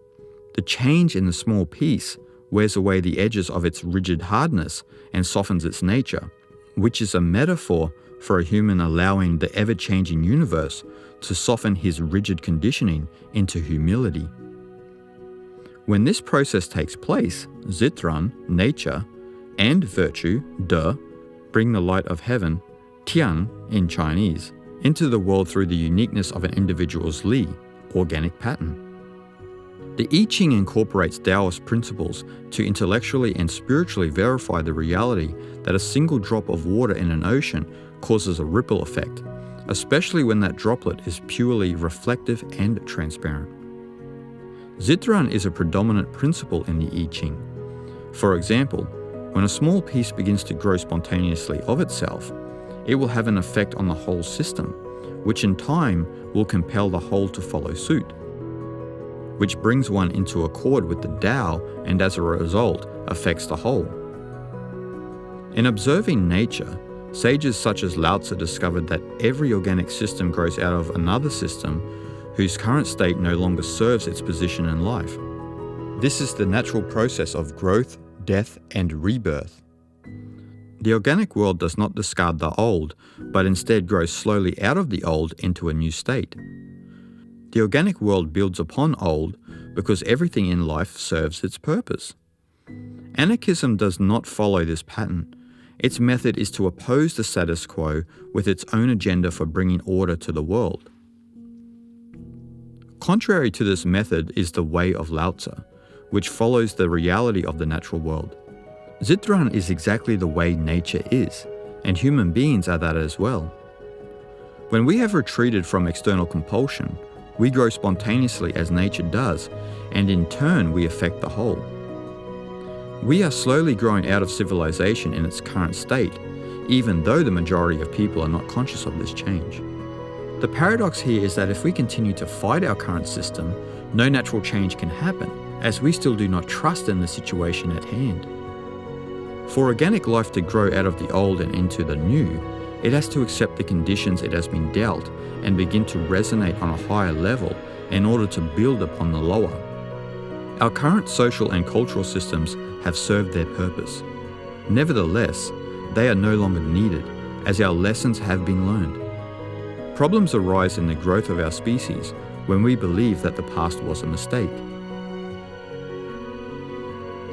The change in the small piece wears away the edges of its rigid hardness and softens its nature, which is a metaphor for a human allowing the ever-changing universe to soften his rigid conditioning into humility. When this process takes place, Zitran, nature, and virtue, De, bring the light of heaven, Tian in Chinese, into the world through the uniqueness of an individual's Li, organic pattern. The I Ching incorporates Taoist principles to intellectually and spiritually verify the reality that a single drop of water in an ocean causes a ripple effect, especially when that droplet is purely reflective and transparent. Zitran is a predominant principle in the I Ching. For example, when a small piece begins to grow spontaneously of itself, it will have an effect on the whole system, which in time will compel the whole to follow suit, which brings one into accord with the Tao and as a result affects the whole. In observing nature, sages such as Lao Tzu discovered that every organic system grows out of another system whose current state no longer serves its position in life. This is the natural process of growth, death, and rebirth. The organic world does not discard the old, but instead grows slowly out of the old into a new state. The organic world builds upon old because everything in life serves its purpose. Anarchism does not follow this pattern. Its method is to oppose the status quo with its own agenda for bringing order to the world. Contrary to this method is the way of Lao Tzu, which follows the reality of the natural world. Zitran is exactly the way nature is, and human beings are that as well. When we have retreated from external compulsion, we grow spontaneously as nature does, and in turn we affect the whole. We are slowly growing out of civilization in its current state, even though the majority of people are not conscious of this change. The paradox here is that if we continue to fight our current system, no natural change can happen, as we still do not trust in the situation at hand. For organic life to grow out of the old and into the new, it has to accept the conditions it has been dealt and begin to resonate on a higher level in order to build upon the lower. Our current social and cultural systems have served their purpose. Nevertheless, they are no longer needed, as our lessons have been learned. Problems arise in the growth of our species when we believe that the past was a mistake.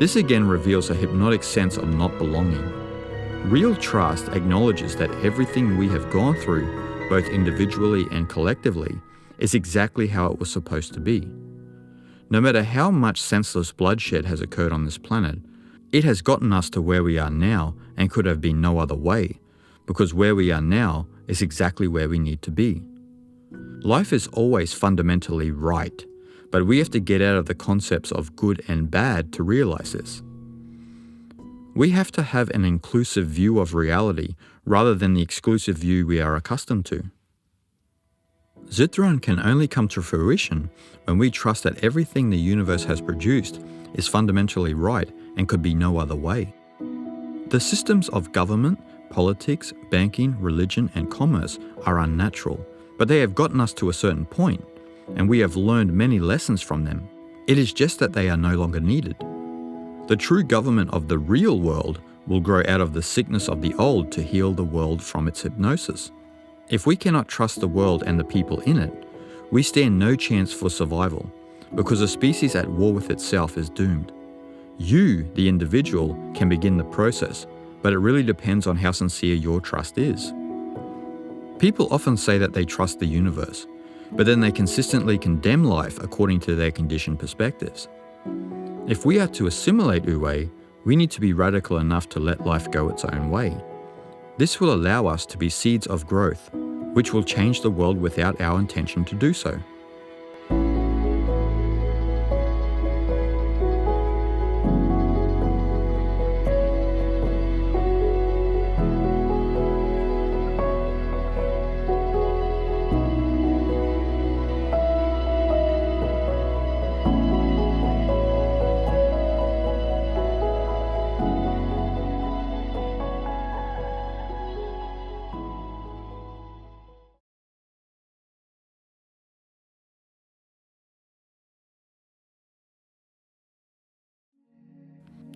This again reveals a hypnotic sense of not belonging. Real trust acknowledges that everything we have gone through, both individually and collectively, is exactly how it was supposed to be. No matter how much senseless bloodshed has occurred on this planet, it has gotten us to where we are now and could have been no other way, because where we are now is exactly where we need to be. Life is always fundamentally right, but we have to get out of the concepts of good and bad to realize this. We have to have an inclusive view of reality rather than the exclusive view we are accustomed to. Zitran can only come to fruition when we trust that everything the universe has produced is fundamentally right and could be no other way. The systems of government, politics, banking, religion, and commerce are unnatural, but they have gotten us to a certain point, and we have learned many lessons from them. It is just that they are no longer needed. The true government of the real world will grow out of the sickness of the old to heal the world from its hypnosis. If we cannot trust the world and the people in it, we stand no chance for survival, because a species at war with itself is doomed. You, the individual, can begin the process, but it really depends on how sincere your trust is. People often say that they trust the universe, but then they consistently condemn life according to their conditioned perspectives. If we are to assimilate Wu-Wei, we need to be radical enough to let life go its own way. This will allow us to be seeds of growth, which will change the world without our intention to do so.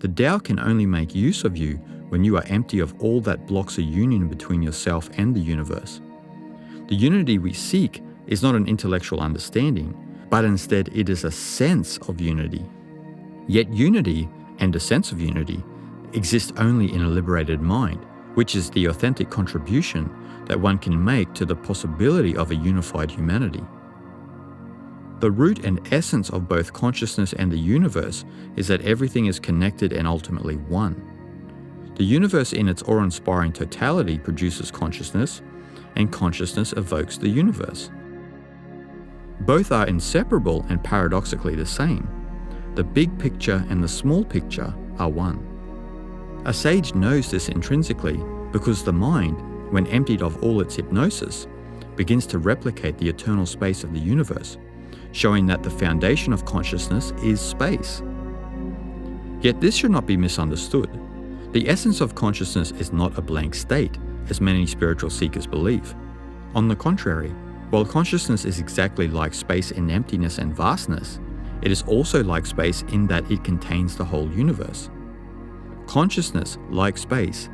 The Tao can only make use of you when you are empty of all that blocks a union between yourself and the universe. The unity we seek is not an intellectual understanding, but instead it is a sense of unity. Yet unity and a sense of unity exist only in a liberated mind, which is the authentic contribution that one can make to the possibility of a unified humanity. The root and essence of both consciousness and the universe is that everything is connected and ultimately one. The universe in its awe-inspiring totality produces consciousness, and consciousness evokes the universe. Both are inseparable and paradoxically the same. The big picture and the small picture are one. A sage knows this intrinsically because the mind, when emptied of all its hypnosis, begins to replicate the eternal space of the universe, showing that the foundation of consciousness is space. Yet this should not be misunderstood. The essence of consciousness is not a blank state, as many spiritual seekers believe. On the contrary, while consciousness is exactly like space in emptiness and vastness, it is also like space in that it contains the whole universe. Consciousness, like space,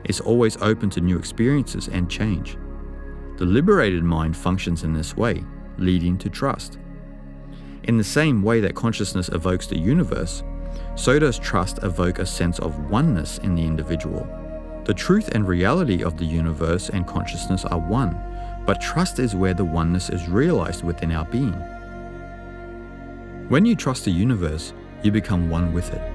is always open to new experiences and change. The liberated mind functions in this way, leading to trust. In the same way that consciousness evokes the universe, so does trust evoke a sense of oneness in the individual. The truth and reality of the universe and consciousness are one, but trust is where the oneness is realized within our being. When you trust the universe, you become one with it.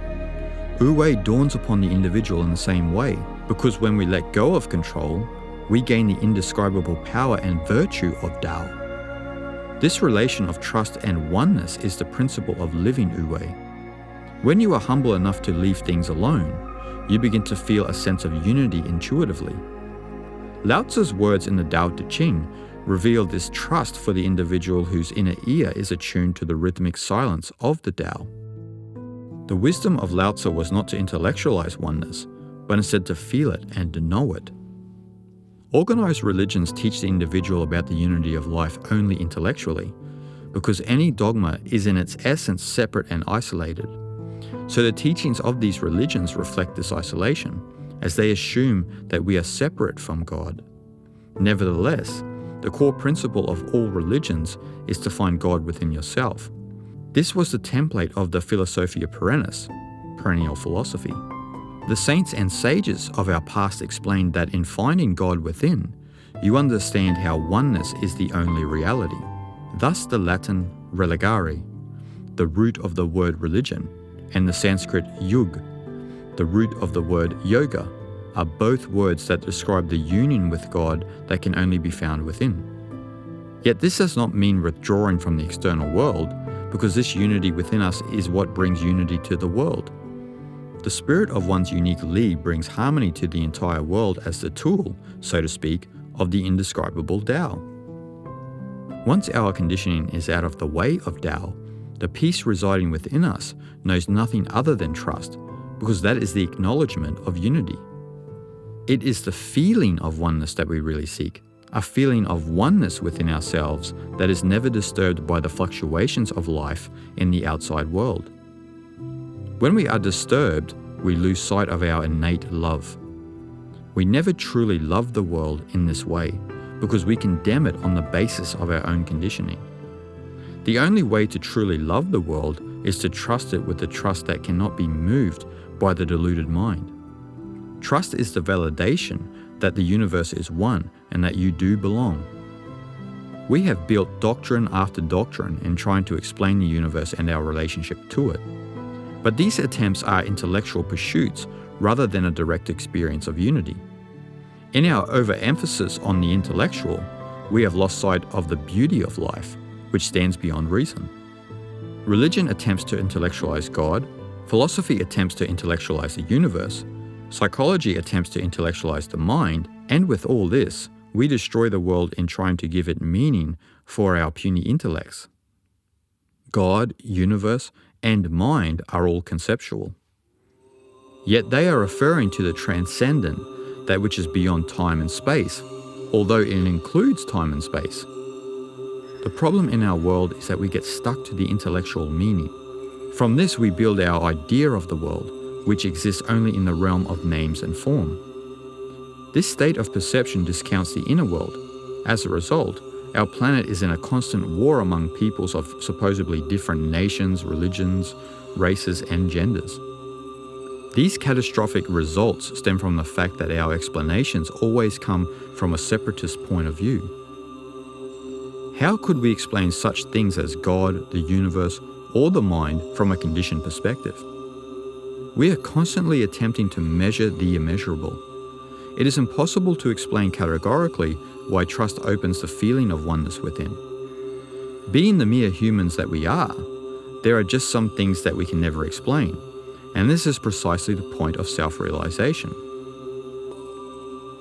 Wu-wei dawns upon the individual in the same way, because when we let go of control, we gain the indescribable power and virtue of Tao. This relation of trust and oneness is the principle of living Wu-wei. When you are humble enough to leave things alone, you begin to feel a sense of unity intuitively. Lao Tzu's words in the Tao Te Ching reveal this trust for the individual whose inner ear is attuned to the rhythmic silence of the Tao. The wisdom of Lao Tzu was not to intellectualize oneness, but instead to feel it and to know it. Organized religions teach the individual about the unity of life only intellectually, because any dogma is in its essence separate and isolated. So the teachings of these religions reflect this isolation, as they assume that we are separate from God. Nevertheless, the core principle of all religions is to find God within yourself. This was the template of the Philosophia Perennis, perennial philosophy. The saints and sages of our past explained that in finding God within, you understand how oneness is the only reality. Thus the Latin religare, the root of the word religion, and the Sanskrit yug, the root of the word yoga, are both words that describe the union with God that can only be found within. Yet this does not mean withdrawing from the external world, because this unity within us is what brings unity to the world. The spirit of one's unique Li brings harmony to the entire world as the tool, so to speak, of the indescribable Tao. Once our conditioning is out of the way of Tao, the peace residing within us knows nothing other than trust, because that is the acknowledgement of unity. It is the feeling of oneness that we really seek, a feeling of oneness within ourselves that is never disturbed by the fluctuations of life in the outside world. When we are disturbed, we lose sight of our innate love. We never truly love the world in this way because we condemn it on the basis of our own conditioning. The only way to truly love the world is to trust it with the trust that cannot be moved by the deluded mind. Trust is the validation that the universe is one and that you do belong. We have built doctrine after doctrine in trying to explain the universe and our relationship to it. But these attempts are intellectual pursuits rather than a direct experience of unity. In our overemphasis on the intellectual, we have lost sight of the beauty of life, which stands beyond reason. Religion attempts to intellectualize God, philosophy attempts to intellectualize the universe, psychology attempts to intellectualize the mind, and with all this, we destroy the world in trying to give it meaning for our puny intellects. God, universe, and mind are all conceptual. Yet they are referring to the transcendent, that which is beyond time and space, although it includes time and space. The problem in our world is that we get stuck to the intellectual meaning. From this we build our idea of the world, which exists only in the realm of names and form. This state of perception discounts the inner world. As a result, our planet is in a constant war among peoples of supposedly different nations, religions, races, and genders. These catastrophic results stem from the fact that our explanations always come from a separatist point of view. How could we explain such things as God, the universe, or the mind from a conditioned perspective? We are constantly attempting to measure the immeasurable. it is impossible to explain categorically why trust opens the feeling of oneness within. Being the mere humans that we are, there are just some things that we can never explain, and this is precisely the point of self-realization.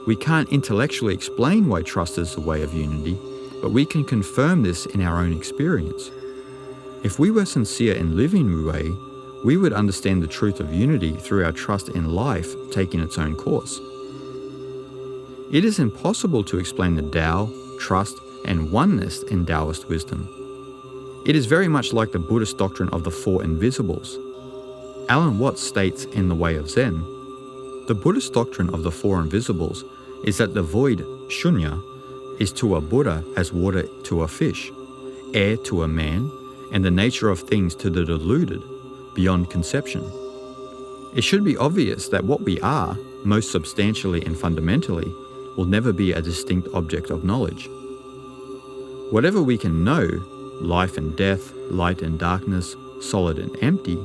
We can't intellectually explain why trust is the way of unity, but we can confirm this in our own experience. If we were sincere in living Wu Wei, we would understand the truth of unity through our trust in life taking its own course. It is impossible to explain the Tao, trust, and oneness in Taoist wisdom. It is very much like the Buddhist doctrine of the Four Invisibles. Alan Watts states in The Way of Zen, the Buddhist doctrine of the Four Invisibles is that the void, shunya, is to a Buddha as water to a fish, air to a man, and the nature of things to the deluded, beyond conception. It should be obvious that what we are, most substantially and fundamentally, will never be a distinct object of knowledge. Whatever we can know, life and death, light and darkness, solid and empty,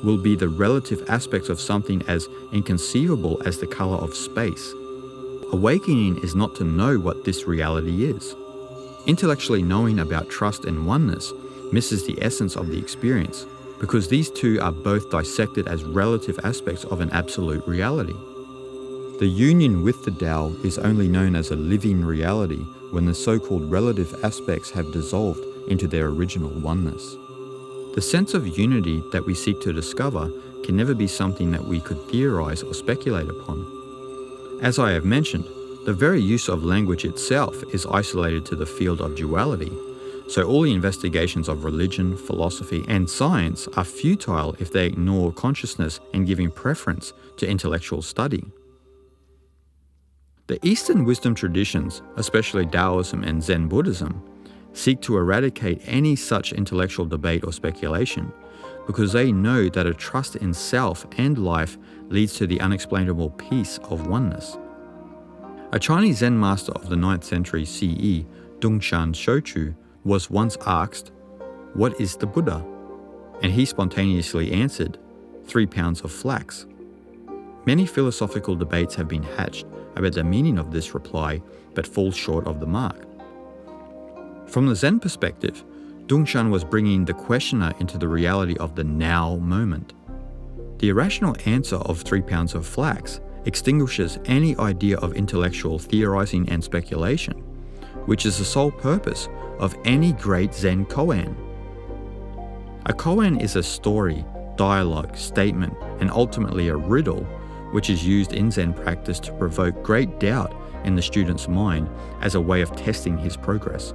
will be the relative aspects of something as inconceivable as the color of space. Awakening is not to know what this reality is. Intellectually knowing about trust and oneness misses the essence of the experience, because these two are both dissected as relative aspects of an absolute reality. The union with the Tao is only known as a living reality when the so-called relative aspects have dissolved into their original oneness. The sense of unity that we seek to discover can never be something that we could theorize or speculate upon. As I have mentioned, the very use of language itself is isolated to the field of duality, so all the investigations of religion, philosophy, and science are futile if they ignore consciousness and giving preference to intellectual study. The Eastern wisdom traditions, especially Taoism and Zen Buddhism, seek to eradicate any such intellectual debate or speculation because they know that a trust in self and life leads to the unexplainable peace of oneness. A Chinese Zen master of the 9th century CE, Dongshan Shochu, was once asked, "What is the Buddha?" And he spontaneously answered, 3 pounds of flax. Many philosophical debates have been hatched about the meaning of this reply, but fall short of the mark. From the Zen perspective, Dongshan was bringing the questioner into the reality of the now moment. The irrational answer of 3 pounds of flax extinguishes any idea of intellectual theorizing and speculation, which is the sole purpose of any great Zen koan. A koan is a story, dialogue, statement, and ultimately a riddle, which is used in Zen practice to provoke great doubt in the student's mind as a way of testing his progress.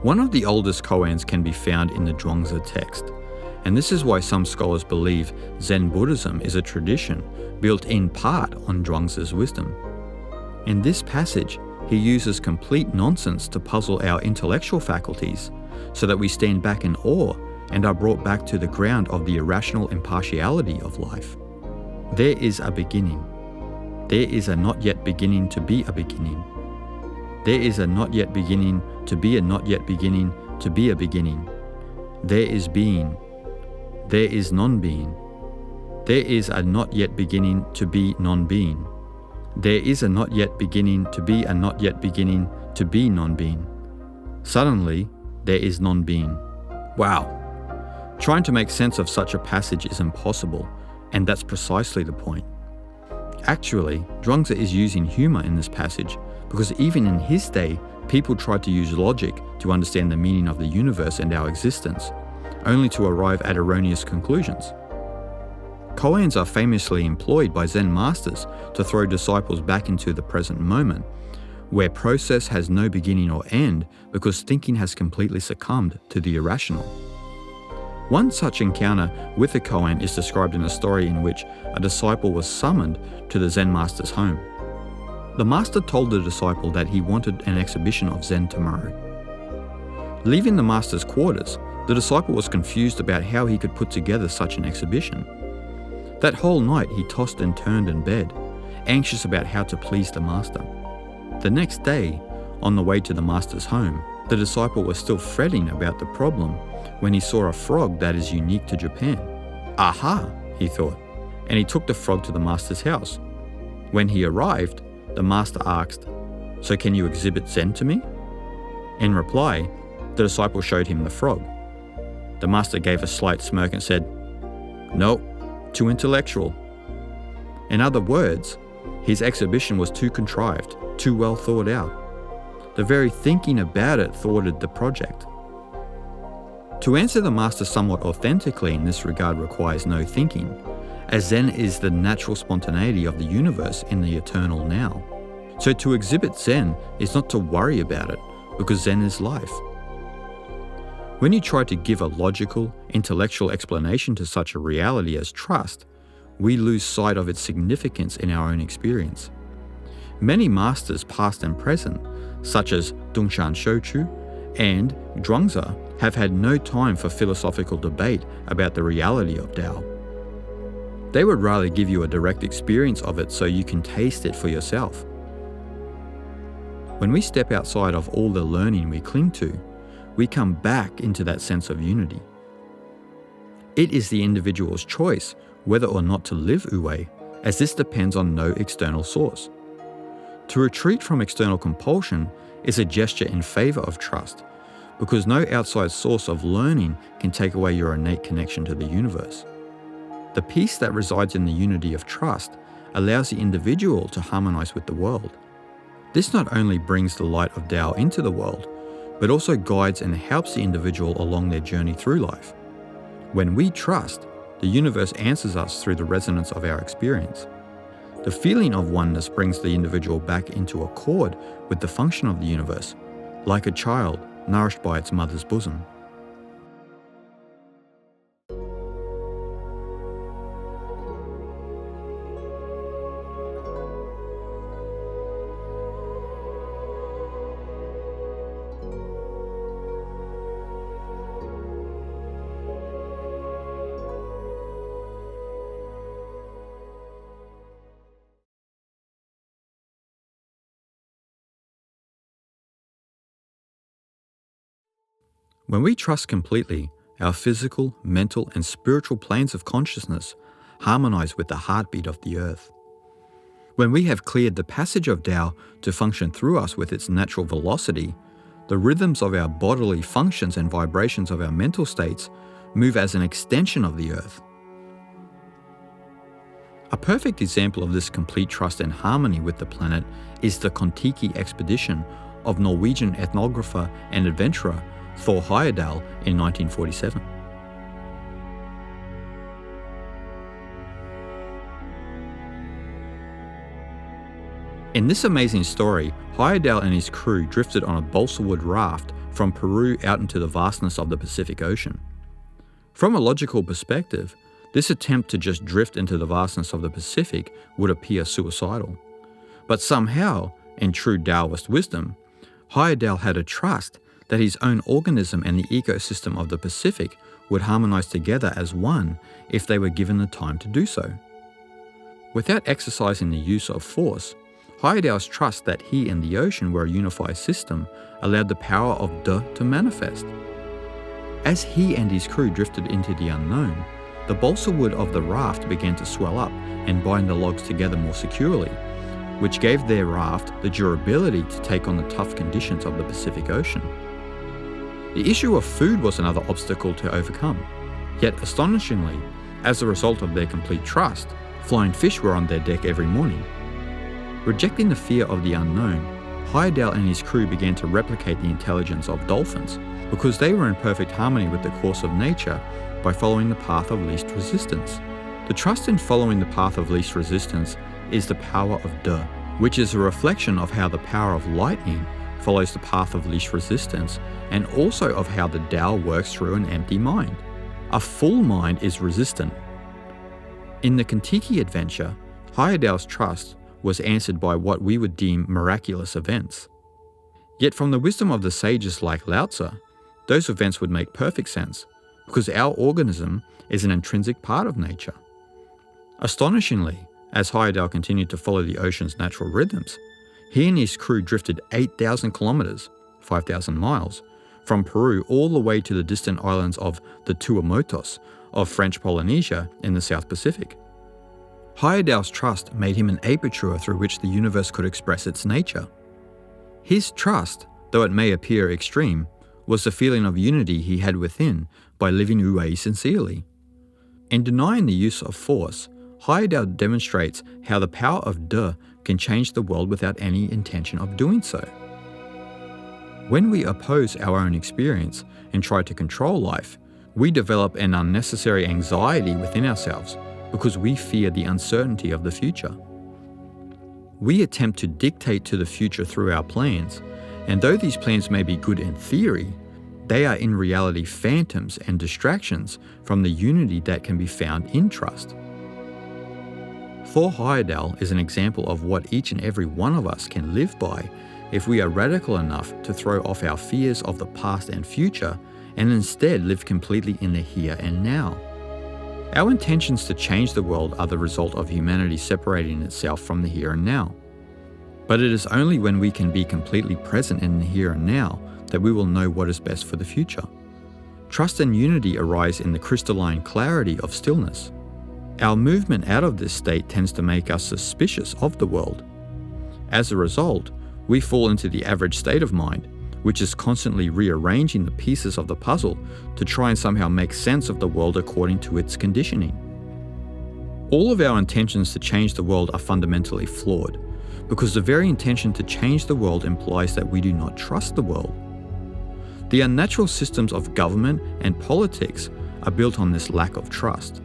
One of the oldest koans can be found in the Zhuangzi text, and this is why some scholars believe Zen Buddhism is a tradition built in part on Zhuangzi's wisdom. In this passage, he uses complete nonsense to puzzle our intellectual faculties so that we stand back in awe and are brought back to the ground of the irrational impartiality of life. There is a beginning. There is a not yet beginning to be a beginning. There is a not yet beginning to be a not yet beginning to be a beginning. There is being. There is non-being. There is a not yet beginning to be non-being. There is a not yet beginning to be a not yet beginning to be non-being. Suddenly, there is non-being. Wow. Trying to make sense of such a passage is impossible, and that's precisely the point. Actually, Zhuangzi is using humor in this passage because even in his day, people tried to use logic to understand the meaning of the universe and our existence, only to arrive at erroneous conclusions. Koans are famously employed by Zen masters to throw disciples back into the present moment, where process has no beginning or end because thinking has completely succumbed to the irrational. One such encounter with a koan is described in a story in which a disciple was summoned to the Zen master's home. The master told the disciple that he wanted an exhibition of Zen tomorrow. Leaving the master's quarters, the disciple was confused about how he could put together such an exhibition. That whole night he tossed and turned in bed, anxious about how to please the master. The next day, on the way to the master's home, the disciple was still fretting about the problem when he saw a frog that is unique to Japan. Aha, he thought, and he took the frog to the master's house. When he arrived, the master asked, "So can you exhibit Zen to me?" In reply, the disciple showed him the frog. The master gave a slight smirk and said, "No, too intellectual." In other words, his exhibition was too contrived, too well thought out. The very thinking about it thwarted the project. To answer the master somewhat authentically in this regard requires no thinking, as Zen is the natural spontaneity of the universe in the eternal now. So to exhibit Zen is not to worry about it, because Zen is life. When you try to give a logical, intellectual explanation to such a reality as trust, we lose sight of its significance in our own experience. Many masters, past and present, such as Dongshan Shochu and Zhuangzi, have had no time for philosophical debate about the reality of Tao. They would rather give you a direct experience of it so you can taste it for yourself. When we step outside of all the learning we cling to, we come back into that sense of unity. It is the individual's choice whether or not to live Wu-Wei, as this depends on no external source. To retreat from external compulsion is a gesture in favor of trust, because no outside source of learning can take away your innate connection to the universe. The peace that resides in the unity of trust allows the individual to harmonize with the world. This not only brings the light of Tao into the world, but also guides and helps the individual along their journey through life. When we trust, the universe answers us through the resonance of our experience. The feeling of oneness brings the individual back into accord with the function of the universe, like a child nourished by its mother's bosom. When we trust completely, our physical, mental, and spiritual planes of consciousness harmonize with the heartbeat of the earth. When we have cleared the passage of Tao to function through us with its natural velocity, the rhythms of our bodily functions and vibrations of our mental states move as an extension of the earth. A perfect example of this complete trust and harmony with the planet is the Kon-Tiki expedition of Norwegian ethnographer and adventurer Thor Heyerdahl in 1947. In this amazing story, Heyerdahl and his crew drifted on a balsa wood raft from Peru out into the vastness of the Pacific Ocean. From a logical perspective, this attempt to just drift into the vastness of the Pacific would appear suicidal. But somehow, in true Taoist wisdom, Heyerdahl had a trust that his own organism and the ecosystem of the Pacific would harmonize together as one if they were given the time to do so. Without exercising the use of force, Heyerdahl's trust that he and the ocean were a unified system allowed the power of De to manifest. As he and his crew drifted into the unknown, the balsa wood of the raft began to swell up and bind the logs together more securely, which gave their raft the durability to take on the tough conditions of the Pacific Ocean. The issue of food was another obstacle to overcome. Yet astonishingly, as a result of their complete trust, flying fish were on their deck every morning. Rejecting the fear of the unknown, Heyerdahl and his crew began to replicate the intelligence of dolphins because they were in perfect harmony with the course of nature by following the path of least resistance. The trust in following the path of least resistance is the power of De, which is a reflection of how the power of lightning follows the path of least resistance, and also of how the Tao works through an empty mind. A full mind is resistant. In the Kon-Tiki adventure, Heyerdahl's trust was answered by what we would deem miraculous events. Yet from the wisdom of the sages like Lao Tzu, those events would make perfect sense, because our organism is an intrinsic part of nature. Astonishingly, as Heyerdahl continued to follow the ocean's natural rhythms, he and his crew drifted 8,000 kilometers, 5,000 miles, from Peru all the way to the distant islands of the Tuamotus of French Polynesia in the South Pacific. Heyerdahl's trust made him an aperture through which the universe could express its nature. His trust, though it may appear extreme, was the feeling of unity he had within by living wu wei sincerely. In denying the use of force, Heyerdahl demonstrates how the power of De can change the world without any intention of doing so. When we oppose our own experience and try to control life, we develop an unnecessary anxiety within ourselves because we fear the uncertainty of the future. We attempt to dictate to the future through our plans, and though these plans may be good in theory, they are in reality phantoms and distractions from the unity that can be found in trust. Thor Heyerdahl is an example of what each and every one of us can live by if we are radical enough to throw off our fears of the past and future and instead live completely in the here and now. Our intentions to change the world are the result of humanity separating itself from the here and now. But it is only when we can be completely present in the here and now that we will know what is best for the future. Trust and unity arise in the crystalline clarity of stillness. Our movement out of this state tends to make us suspicious of the world. As a result, we fall into the average state of mind, which is constantly rearranging the pieces of the puzzle to try and somehow make sense of the world according to its conditioning. All of our intentions to change the world are fundamentally flawed, because the very intention to change the world implies that we do not trust the world. The unnatural systems of government and politics are built on this lack of trust.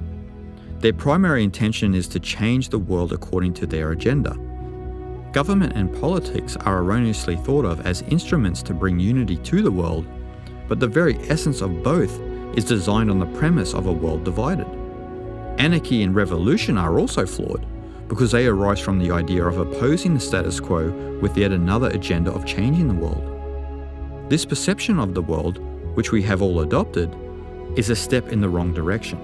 Their primary intention is to change the world according to their agenda. Government and politics are erroneously thought of as instruments to bring unity to the world, but the very essence of both is designed on the premise of a world divided. Anarchy and revolution are also flawed, because they arise from the idea of opposing the status quo with yet another agenda of changing the world. This perception of the world, which we have all adopted, is a step in the wrong direction.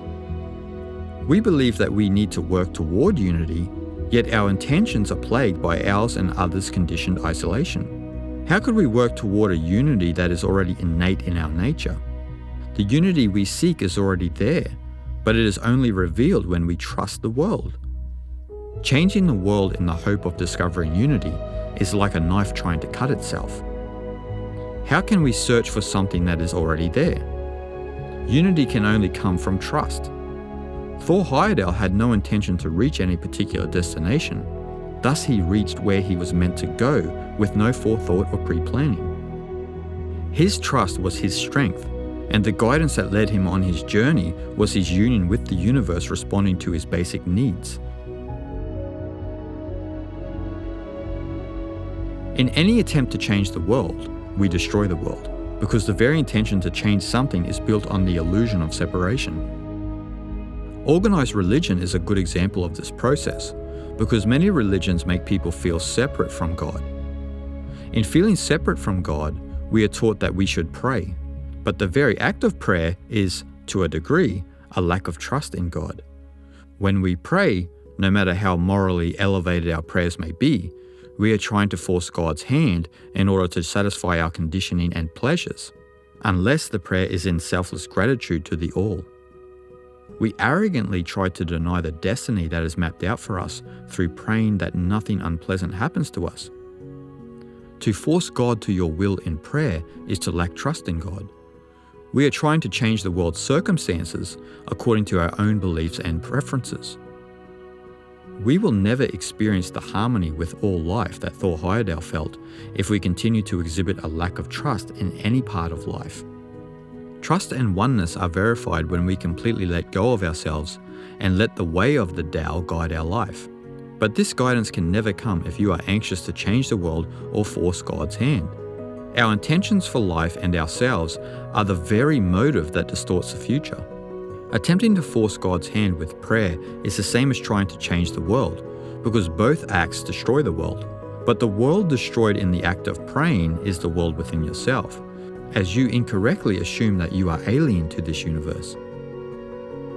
We believe that we need to work toward unity, yet our intentions are plagued by ours and others' conditioned isolation. How could we work toward a unity that is already innate in our nature? The unity we seek is already there, but it is only revealed when we trust the world. Changing the world in the hope of discovering unity is like a knife trying to cut itself. How can we search for something that is already there? Unity can only come from trust. Thor Heyerdahl had no intention to reach any particular destination, thus he reached where he was meant to go with no forethought or pre-planning. His trust was his strength, and the guidance that led him on his journey was his union with the universe responding to his basic needs. In any attempt to change the world, we destroy the world, because the very intention to change something is built on the illusion of separation. Organized religion is a good example of this process, because many religions make people feel separate from God. In feeling separate from God, we are taught that we should pray, but the very act of prayer is, to a degree, a lack of trust in God. When we pray, no matter how morally elevated our prayers may be, we are trying to force God's hand in order to satisfy our conditioning and pleasures, unless the prayer is in selfless gratitude to the All. We arrogantly try to deny the destiny that is mapped out for us through praying that nothing unpleasant happens to us. To force God to your will in prayer is to lack trust in God. We are trying to change the world's circumstances according to our own beliefs and preferences. We will never experience the harmony with all life that Thor Heyerdahl felt if we continue to exhibit a lack of trust in any part of life. Trust and oneness are verified when we completely let go of ourselves and let the way of the Tao guide our life. But this guidance can never come if you are anxious to change the world or force God's hand. Our intentions for life and ourselves are the very motive that distorts the future. Attempting to force God's hand with prayer is the same as trying to change the world, because both acts destroy the world. But the world destroyed in the act of praying is the world within yourself, as you incorrectly assume that you are alien to this universe.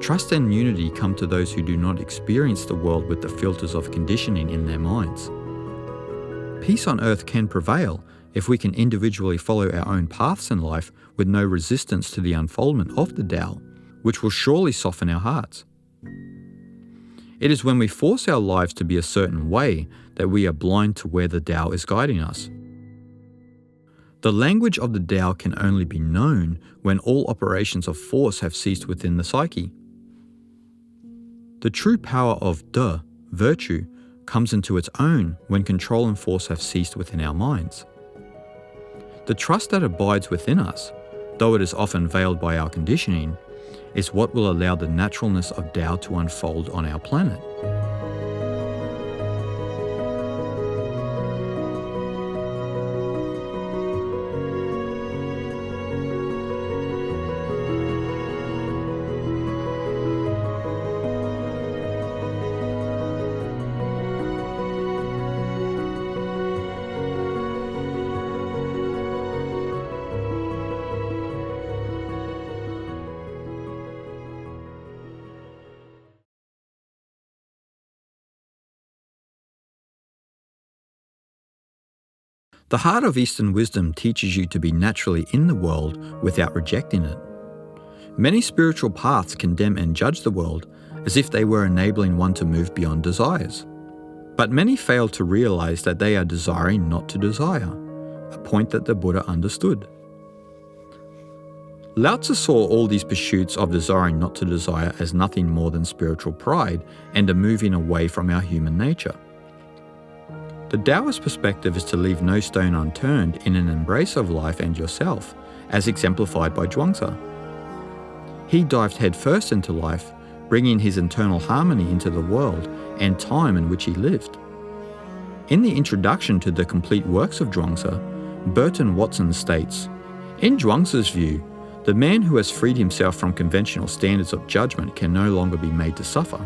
Trust and unity come to those who do not experience the world with the filters of conditioning in their minds. Peace on earth can prevail if we can individually follow our own paths in life with no resistance to the unfoldment of the Tao, which will surely soften our hearts. It is when we force our lives to be a certain way that we are blind to where the Tao is guiding us. The language of the Tao can only be known when all operations of force have ceased within the psyche. The true power of De, virtue, comes into its own when control and force have ceased within our minds. The trust that abides within us, though it is often veiled by our conditioning, is what will allow the naturalness of Tao to unfold on our planet. The heart of Eastern wisdom teaches you to be naturally in the world without rejecting it. Many spiritual paths condemn and judge the world as if they were enabling one to move beyond desires. But many fail to realize that they are desiring not to desire, a point that the Buddha understood. Lao Tzu saw all these pursuits of desiring not to desire as nothing more than spiritual pride and a moving away from our human nature. The Taoist perspective is to leave no stone unturned in an embrace of life and yourself, as exemplified by Zhuangzi. He dived headfirst into life, bringing his internal harmony into the world and time in which he lived. In the introduction to the complete works of Zhuangzi, Burton Watson states, "In Zhuangzi's view, the man who has freed himself from conventional standards of judgment can no longer be made to suffer,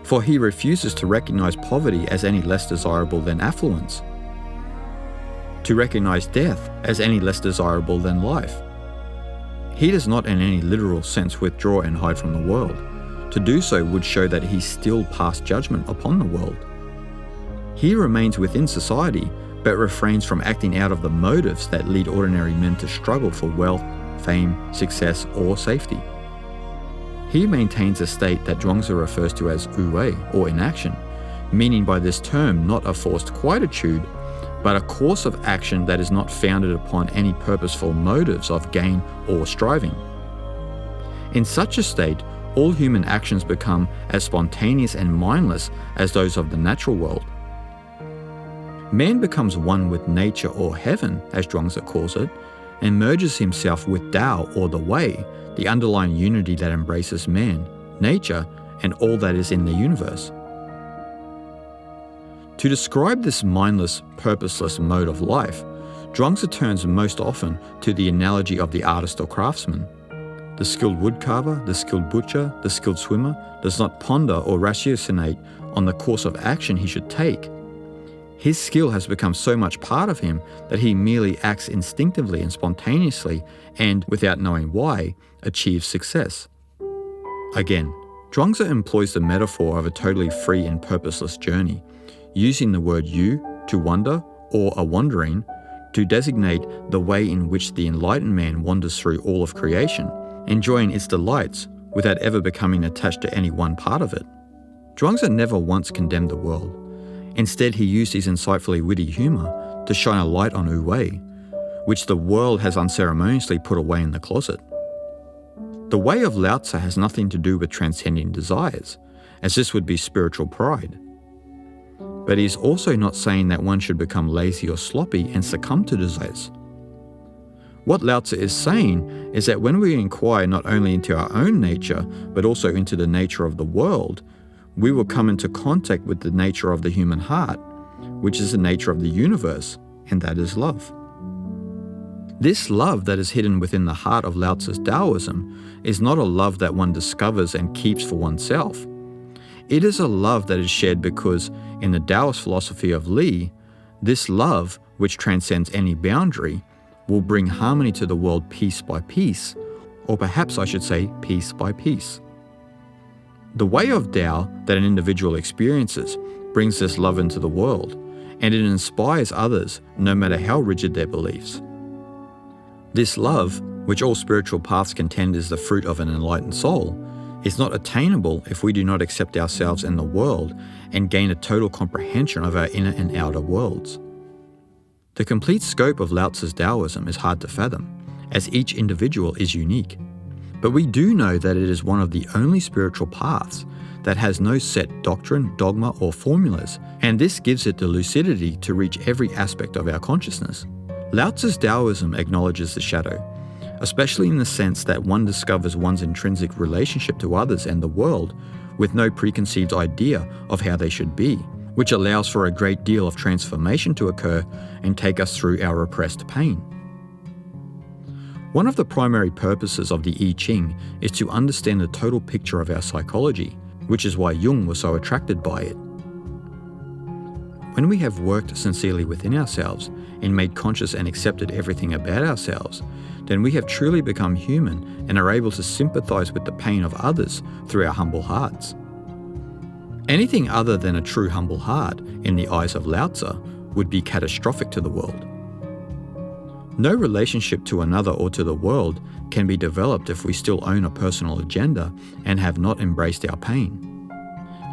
for he refuses to recognize poverty as any less desirable than affluence, to recognize death as any less desirable than life. He does not in any literal sense withdraw and hide from the world. To do so would show that he still passed judgment upon the world. He remains within society, but refrains from acting out of the motives that lead ordinary men to struggle for wealth, fame, success, or safety." He maintains a state that Zhuangzi refers to as wu-wei, or inaction, meaning by this term not a forced quietude, but a course of action that is not founded upon any purposeful motives of gain or striving. In such a state, all human actions become as spontaneous and mindless as those of the natural world. Man becomes one with nature or heaven, as Zhuangzi calls it, and merges himself with Tao or the Way, the underlying unity that embraces man, nature, and all that is in the universe. To describe this mindless, purposeless mode of life, Zhuangzi turns most often to the analogy of the artist or craftsman. The skilled woodcarver, the skilled butcher, the skilled swimmer does not ponder or ratiocinate on the course of action he should take. His skill has become so much part of him that he merely acts instinctively and spontaneously and, without knowing why, achieves success. Again, Zhuangzi employs the metaphor of a totally free and purposeless journey, using the word yu to wander or a wandering to designate the way in which the enlightened man wanders through all of creation, enjoying its delights without ever becoming attached to any one part of it. Zhuangzi never once condemned the world. Instead, he used his insightfully witty humour to shine a light on wu-wei, which the world has unceremoniously put away in the closet. The way of Lao Tzu has nothing to do with transcending desires, as this would be spiritual pride. But he is also not saying that one should become lazy or sloppy and succumb to desires. What Lao Tzu is saying is that when we inquire not only into our own nature, but also into the nature of the world, we will come into contact with the nature of the human heart, which is the nature of the universe, and that is love. This love that is hidden within the heart of Lao Tzu's Taoism is not a love that one discovers and keeps for oneself. It is a love that is shared because, in the Taoist philosophy of Li, this love, which transcends any boundary, will bring harmony to the world piece by piece, or perhaps I should say piece by piece. The way of Tao that an individual experiences brings this love into the world, and it inspires others no matter how rigid their beliefs. This love, which all spiritual paths contend is the fruit of an enlightened soul, is not attainable if we do not accept ourselves and the world and gain a total comprehension of our inner and outer worlds. The complete scope of Lao Tzu's Taoism is hard to fathom, as each individual is unique. But we do know that it is one of the only spiritual paths that has no set doctrine, dogma, or formulas, and this gives it the lucidity to reach every aspect of our consciousness. Lao Tzu's Taoism acknowledges the shadow, especially in the sense that one discovers one's intrinsic relationship to others and the world with no preconceived idea of how they should be, which allows for a great deal of transformation to occur and take us through our repressed pain. One of the primary purposes of the I Ching is to understand the total picture of our psychology, which is why Jung was so attracted by it. When we have worked sincerely within ourselves and made conscious and accepted everything about ourselves, then we have truly become human and are able to sympathize with the pain of others through our humble hearts. Anything other than a true humble heart, in the eyes of Lao Tzu, would be catastrophic to the world. No relationship to another or to the world can be developed if we still own a personal agenda and have not embraced our pain.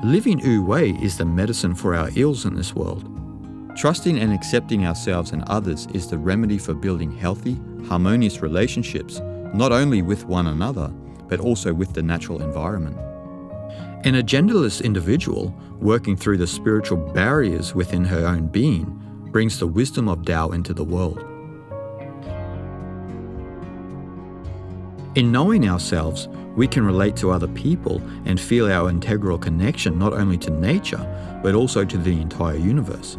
Living Wu Wei is the medicine for our ills in this world. Trusting and accepting ourselves and others is the remedy for building healthy, harmonious relationships, not only with one another, but also with the natural environment. An agendaless individual, working through the spiritual barriers within her own being, brings the wisdom of Tao into the world. In knowing ourselves, we can relate to other people and feel our integral connection not only to nature, but also to the entire universe.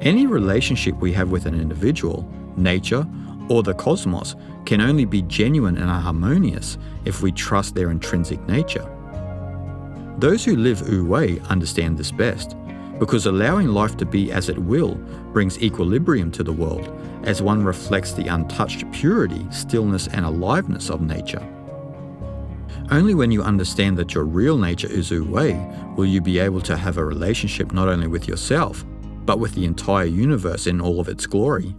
Any relationship we have with an individual, nature, or the cosmos can only be genuine and harmonious if we trust their intrinsic nature. Those who live Wu Wei understand this best, because allowing life to be as it will brings equilibrium to the world, as one reflects the untouched purity, stillness, and aliveness of nature. Only when you understand that your real nature is Wu Wei will you be able to have a relationship not only with yourself, but with the entire universe in all of its glory.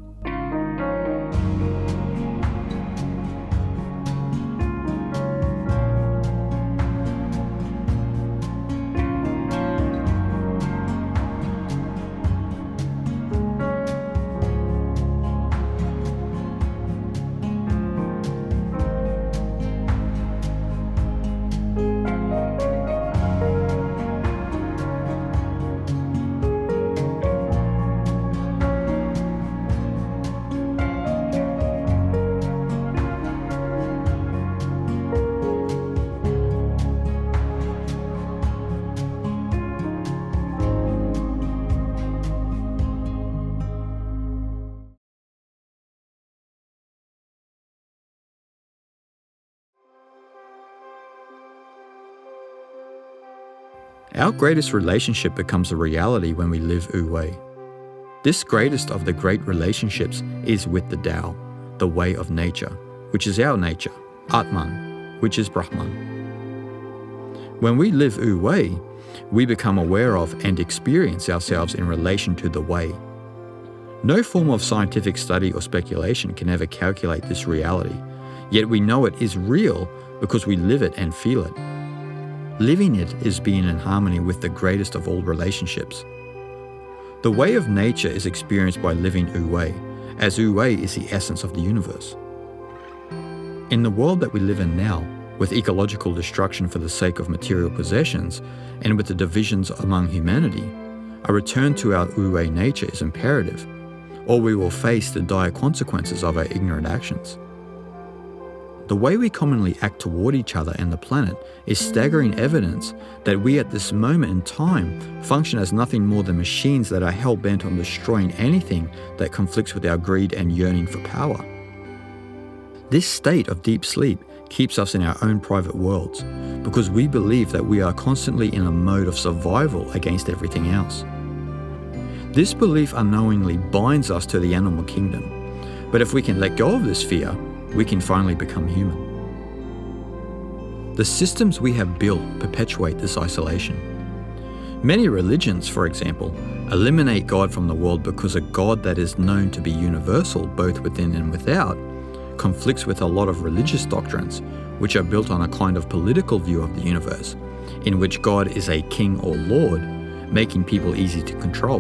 Our greatest relationship becomes a reality when we live Wu Wei. This greatest of the great relationships is with the Tao, the way of nature, which is our nature, Atman, which is Brahman. When we live Wu Wei, we become aware of and experience ourselves in relation to the way. No form of scientific study or speculation can ever calculate this reality, yet we know it is real because we live it and feel it. Living it is being in harmony with the greatest of all relationships. The way of nature is experienced by living Wu Wei, as Wu Wei is the essence of the universe. In the world that we live in now, with ecological destruction for the sake of material possessions, and with the divisions among humanity, a return to our Wu Wei nature is imperative, or we will face the dire consequences of our ignorant actions. The way we commonly act toward each other and the planet is staggering evidence that we at this moment in time function as nothing more than machines that are hell-bent on destroying anything that conflicts with our greed and yearning for power. This state of deep sleep keeps us in our own private worlds because we believe that we are constantly in a mode of survival against everything else. This belief unknowingly binds us to the animal kingdom, but if we can let go of this fear, we can finally become human. The systems we have built perpetuate this isolation. Many religions, for example, eliminate God from the world because a God that is known to be universal both within and without conflicts with a lot of religious doctrines, which are built on a kind of political view of the universe, in which God is a king or lord, making people easy to control.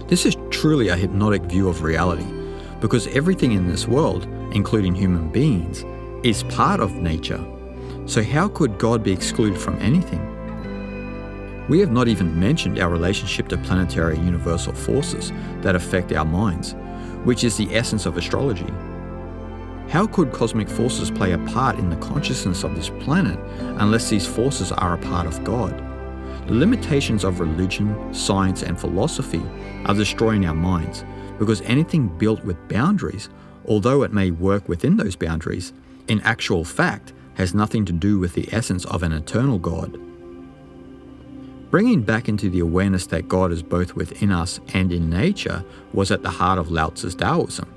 This is truly a hypnotic view of reality, because everything in this world, including human beings, is part of nature. So how could God be excluded from anything? We have not even mentioned our relationship to planetary universal forces that affect our minds, which is the essence of astrology. How could cosmic forces play a part in the consciousness of this planet unless these forces are a part of God? The limitations of religion, science, and philosophy are destroying our minds, because anything built with boundaries, although it may work within those boundaries, in actual fact has nothing to do with the essence of an eternal God. Bringing back into the awareness that God is both within us and in nature was at the heart of Lao Tzu's Taoism.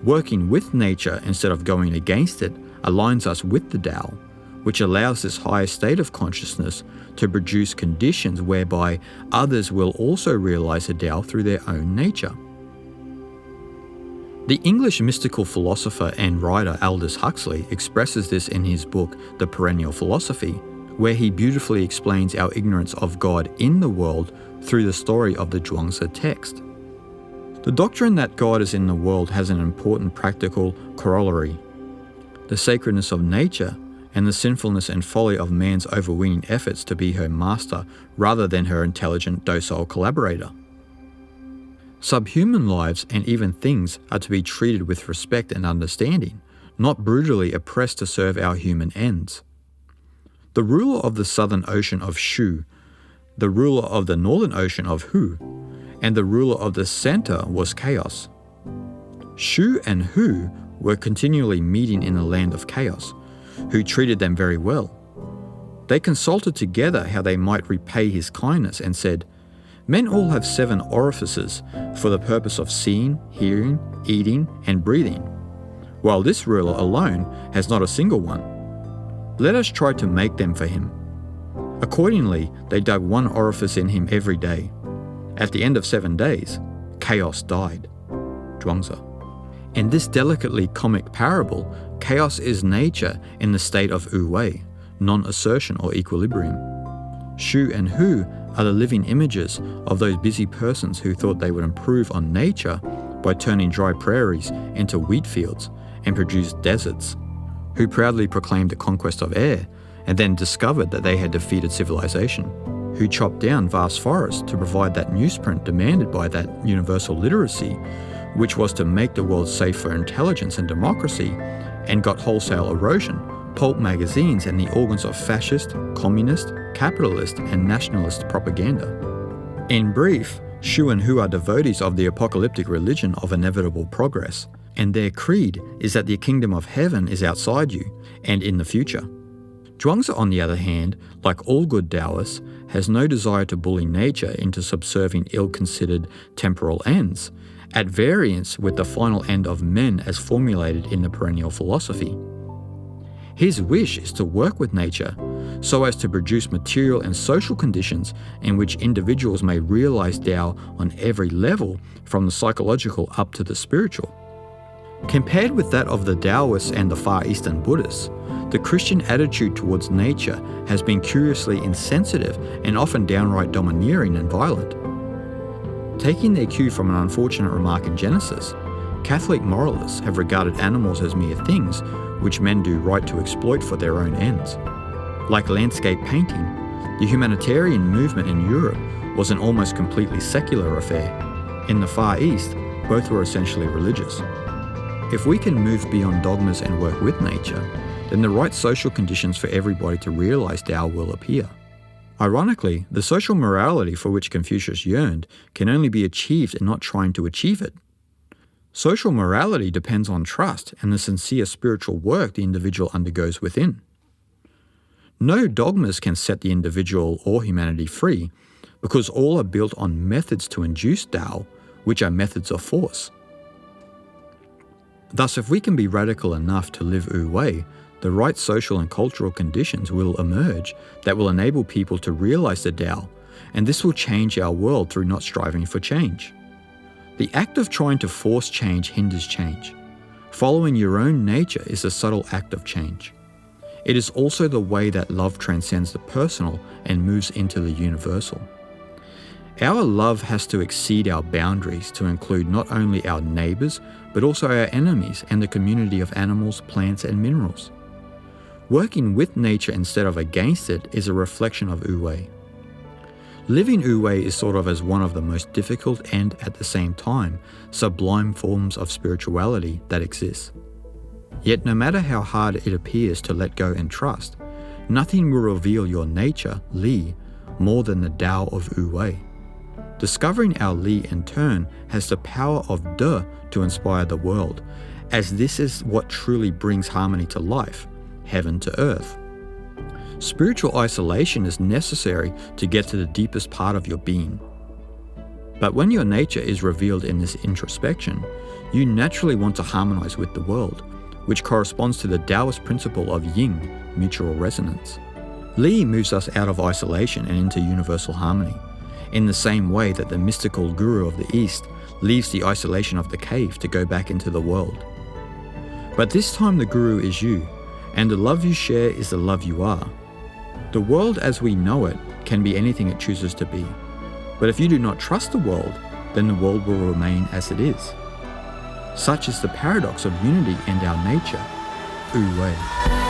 Working with nature instead of going against it aligns us with the Tao, which allows this higher state of consciousness to produce conditions whereby others will also realize the Tao through their own nature. The English mystical philosopher and writer Aldous Huxley expresses this in his book The Perennial Philosophy, where he beautifully explains our ignorance of God in the world through the story of the Zhuangzi text. The doctrine that God is in the world has an important practical corollary: the sacredness of nature and the sinfulness and folly of man's overweening efforts to be her master rather than her intelligent, docile collaborator. Subhuman lives and even things are to be treated with respect and understanding, not brutally oppressed to serve our human ends. The ruler of the southern ocean of Shu, the ruler of the northern ocean of Hu, and the ruler of the center was chaos. Shu and Hu were continually meeting in the land of chaos, who treated them very well. They consulted together how they might repay his kindness and said, "Men all have 7 orifices for the purpose of seeing, hearing, eating, and breathing, while this ruler alone has not a single one. Let us try to make them for him." Accordingly, they dug 1 orifice in him every day. At the end of 7 days, chaos died. Zhuangzi. In this delicately comic parable, chaos is nature in the state of wu-wei, non-assertion or equilibrium. Shu and Hu are the living images of those busy persons who thought they would improve on nature by turning dry prairies into wheat fields and produce deserts, who proudly proclaimed the conquest of air and then discovered that they had defeated civilization, who chopped down vast forests to provide that newsprint demanded by that universal literacy, which was to make the world safe for intelligence and democracy, and got wholesale erosion, pulp magazines, and the organs of fascist, communist, capitalist, and nationalist propaganda. In brief, Shu and Hu are devotees of the apocalyptic religion of inevitable progress, and their creed is that the kingdom of heaven is outside you and in the future. Zhuangzi, on the other hand, like all good Taoists, has no desire to bully nature into subserving ill-considered temporal ends, at variance with the final end of men as formulated in the perennial philosophy. His wish is to work with nature so as to produce material and social conditions in which individuals may realize Tao on every level, from the psychological up to the spiritual. Compared with that of the Taoists and the Far Eastern Buddhists, the Christian attitude towards nature has been curiously insensitive and often downright domineering and violent. Taking their cue from an unfortunate remark in Genesis, Catholic moralists have regarded animals as mere things which men do right to exploit for their own ends. Like landscape painting, the humanitarian movement in Europe was an almost completely secular affair. In the Far East, both were essentially religious. If we can move beyond dogmas and work with nature, then the right social conditions for everybody to realize Tao will appear. Ironically, the social morality for which Confucius yearned can only be achieved in not trying to achieve it. Social morality depends on trust and the sincere spiritual work the individual undergoes within. No dogmas can set the individual or humanity free, because all are built on methods to induce Tao, which are methods of force. Thus, if we can be radical enough to live wu-wei, the right social and cultural conditions will emerge that will enable people to realize the Tao, and this will change our world through not striving for change. The act of trying to force change hinders change. Following your own nature is a subtle act of change. It is also the way that love transcends the personal and moves into the universal. Our love has to exceed our boundaries to include not only our neighbors, but also our enemies and the community of animals, plants, and minerals. Working with nature instead of against it is a reflection of Wu-Wei. Living Wu-Wei is thought of as one of the most difficult and, at the same time, sublime forms of spirituality that exists. Yet no matter how hard it appears to let go and trust, nothing will reveal your nature, Li, more than the Tao of Wu-Wei. Discovering our Li in turn has the power of De to inspire the world, as this is what truly brings harmony to life, heaven to earth. Spiritual isolation is necessary to get to the deepest part of your being. But when your nature is revealed in this introspection, you naturally want to harmonize with the world, which corresponds to the Taoist principle of yin, mutual resonance. Li moves us out of isolation and into universal harmony, in the same way that the mystical guru of the East leaves the isolation of the cave to go back into the world. But this time the guru is you, and the love you share is the love you are. The world as we know it can be anything it chooses to be. But if you do not trust the world, then the world will remain as it is. Such is the paradox of unity and our nature, Wu-Wei.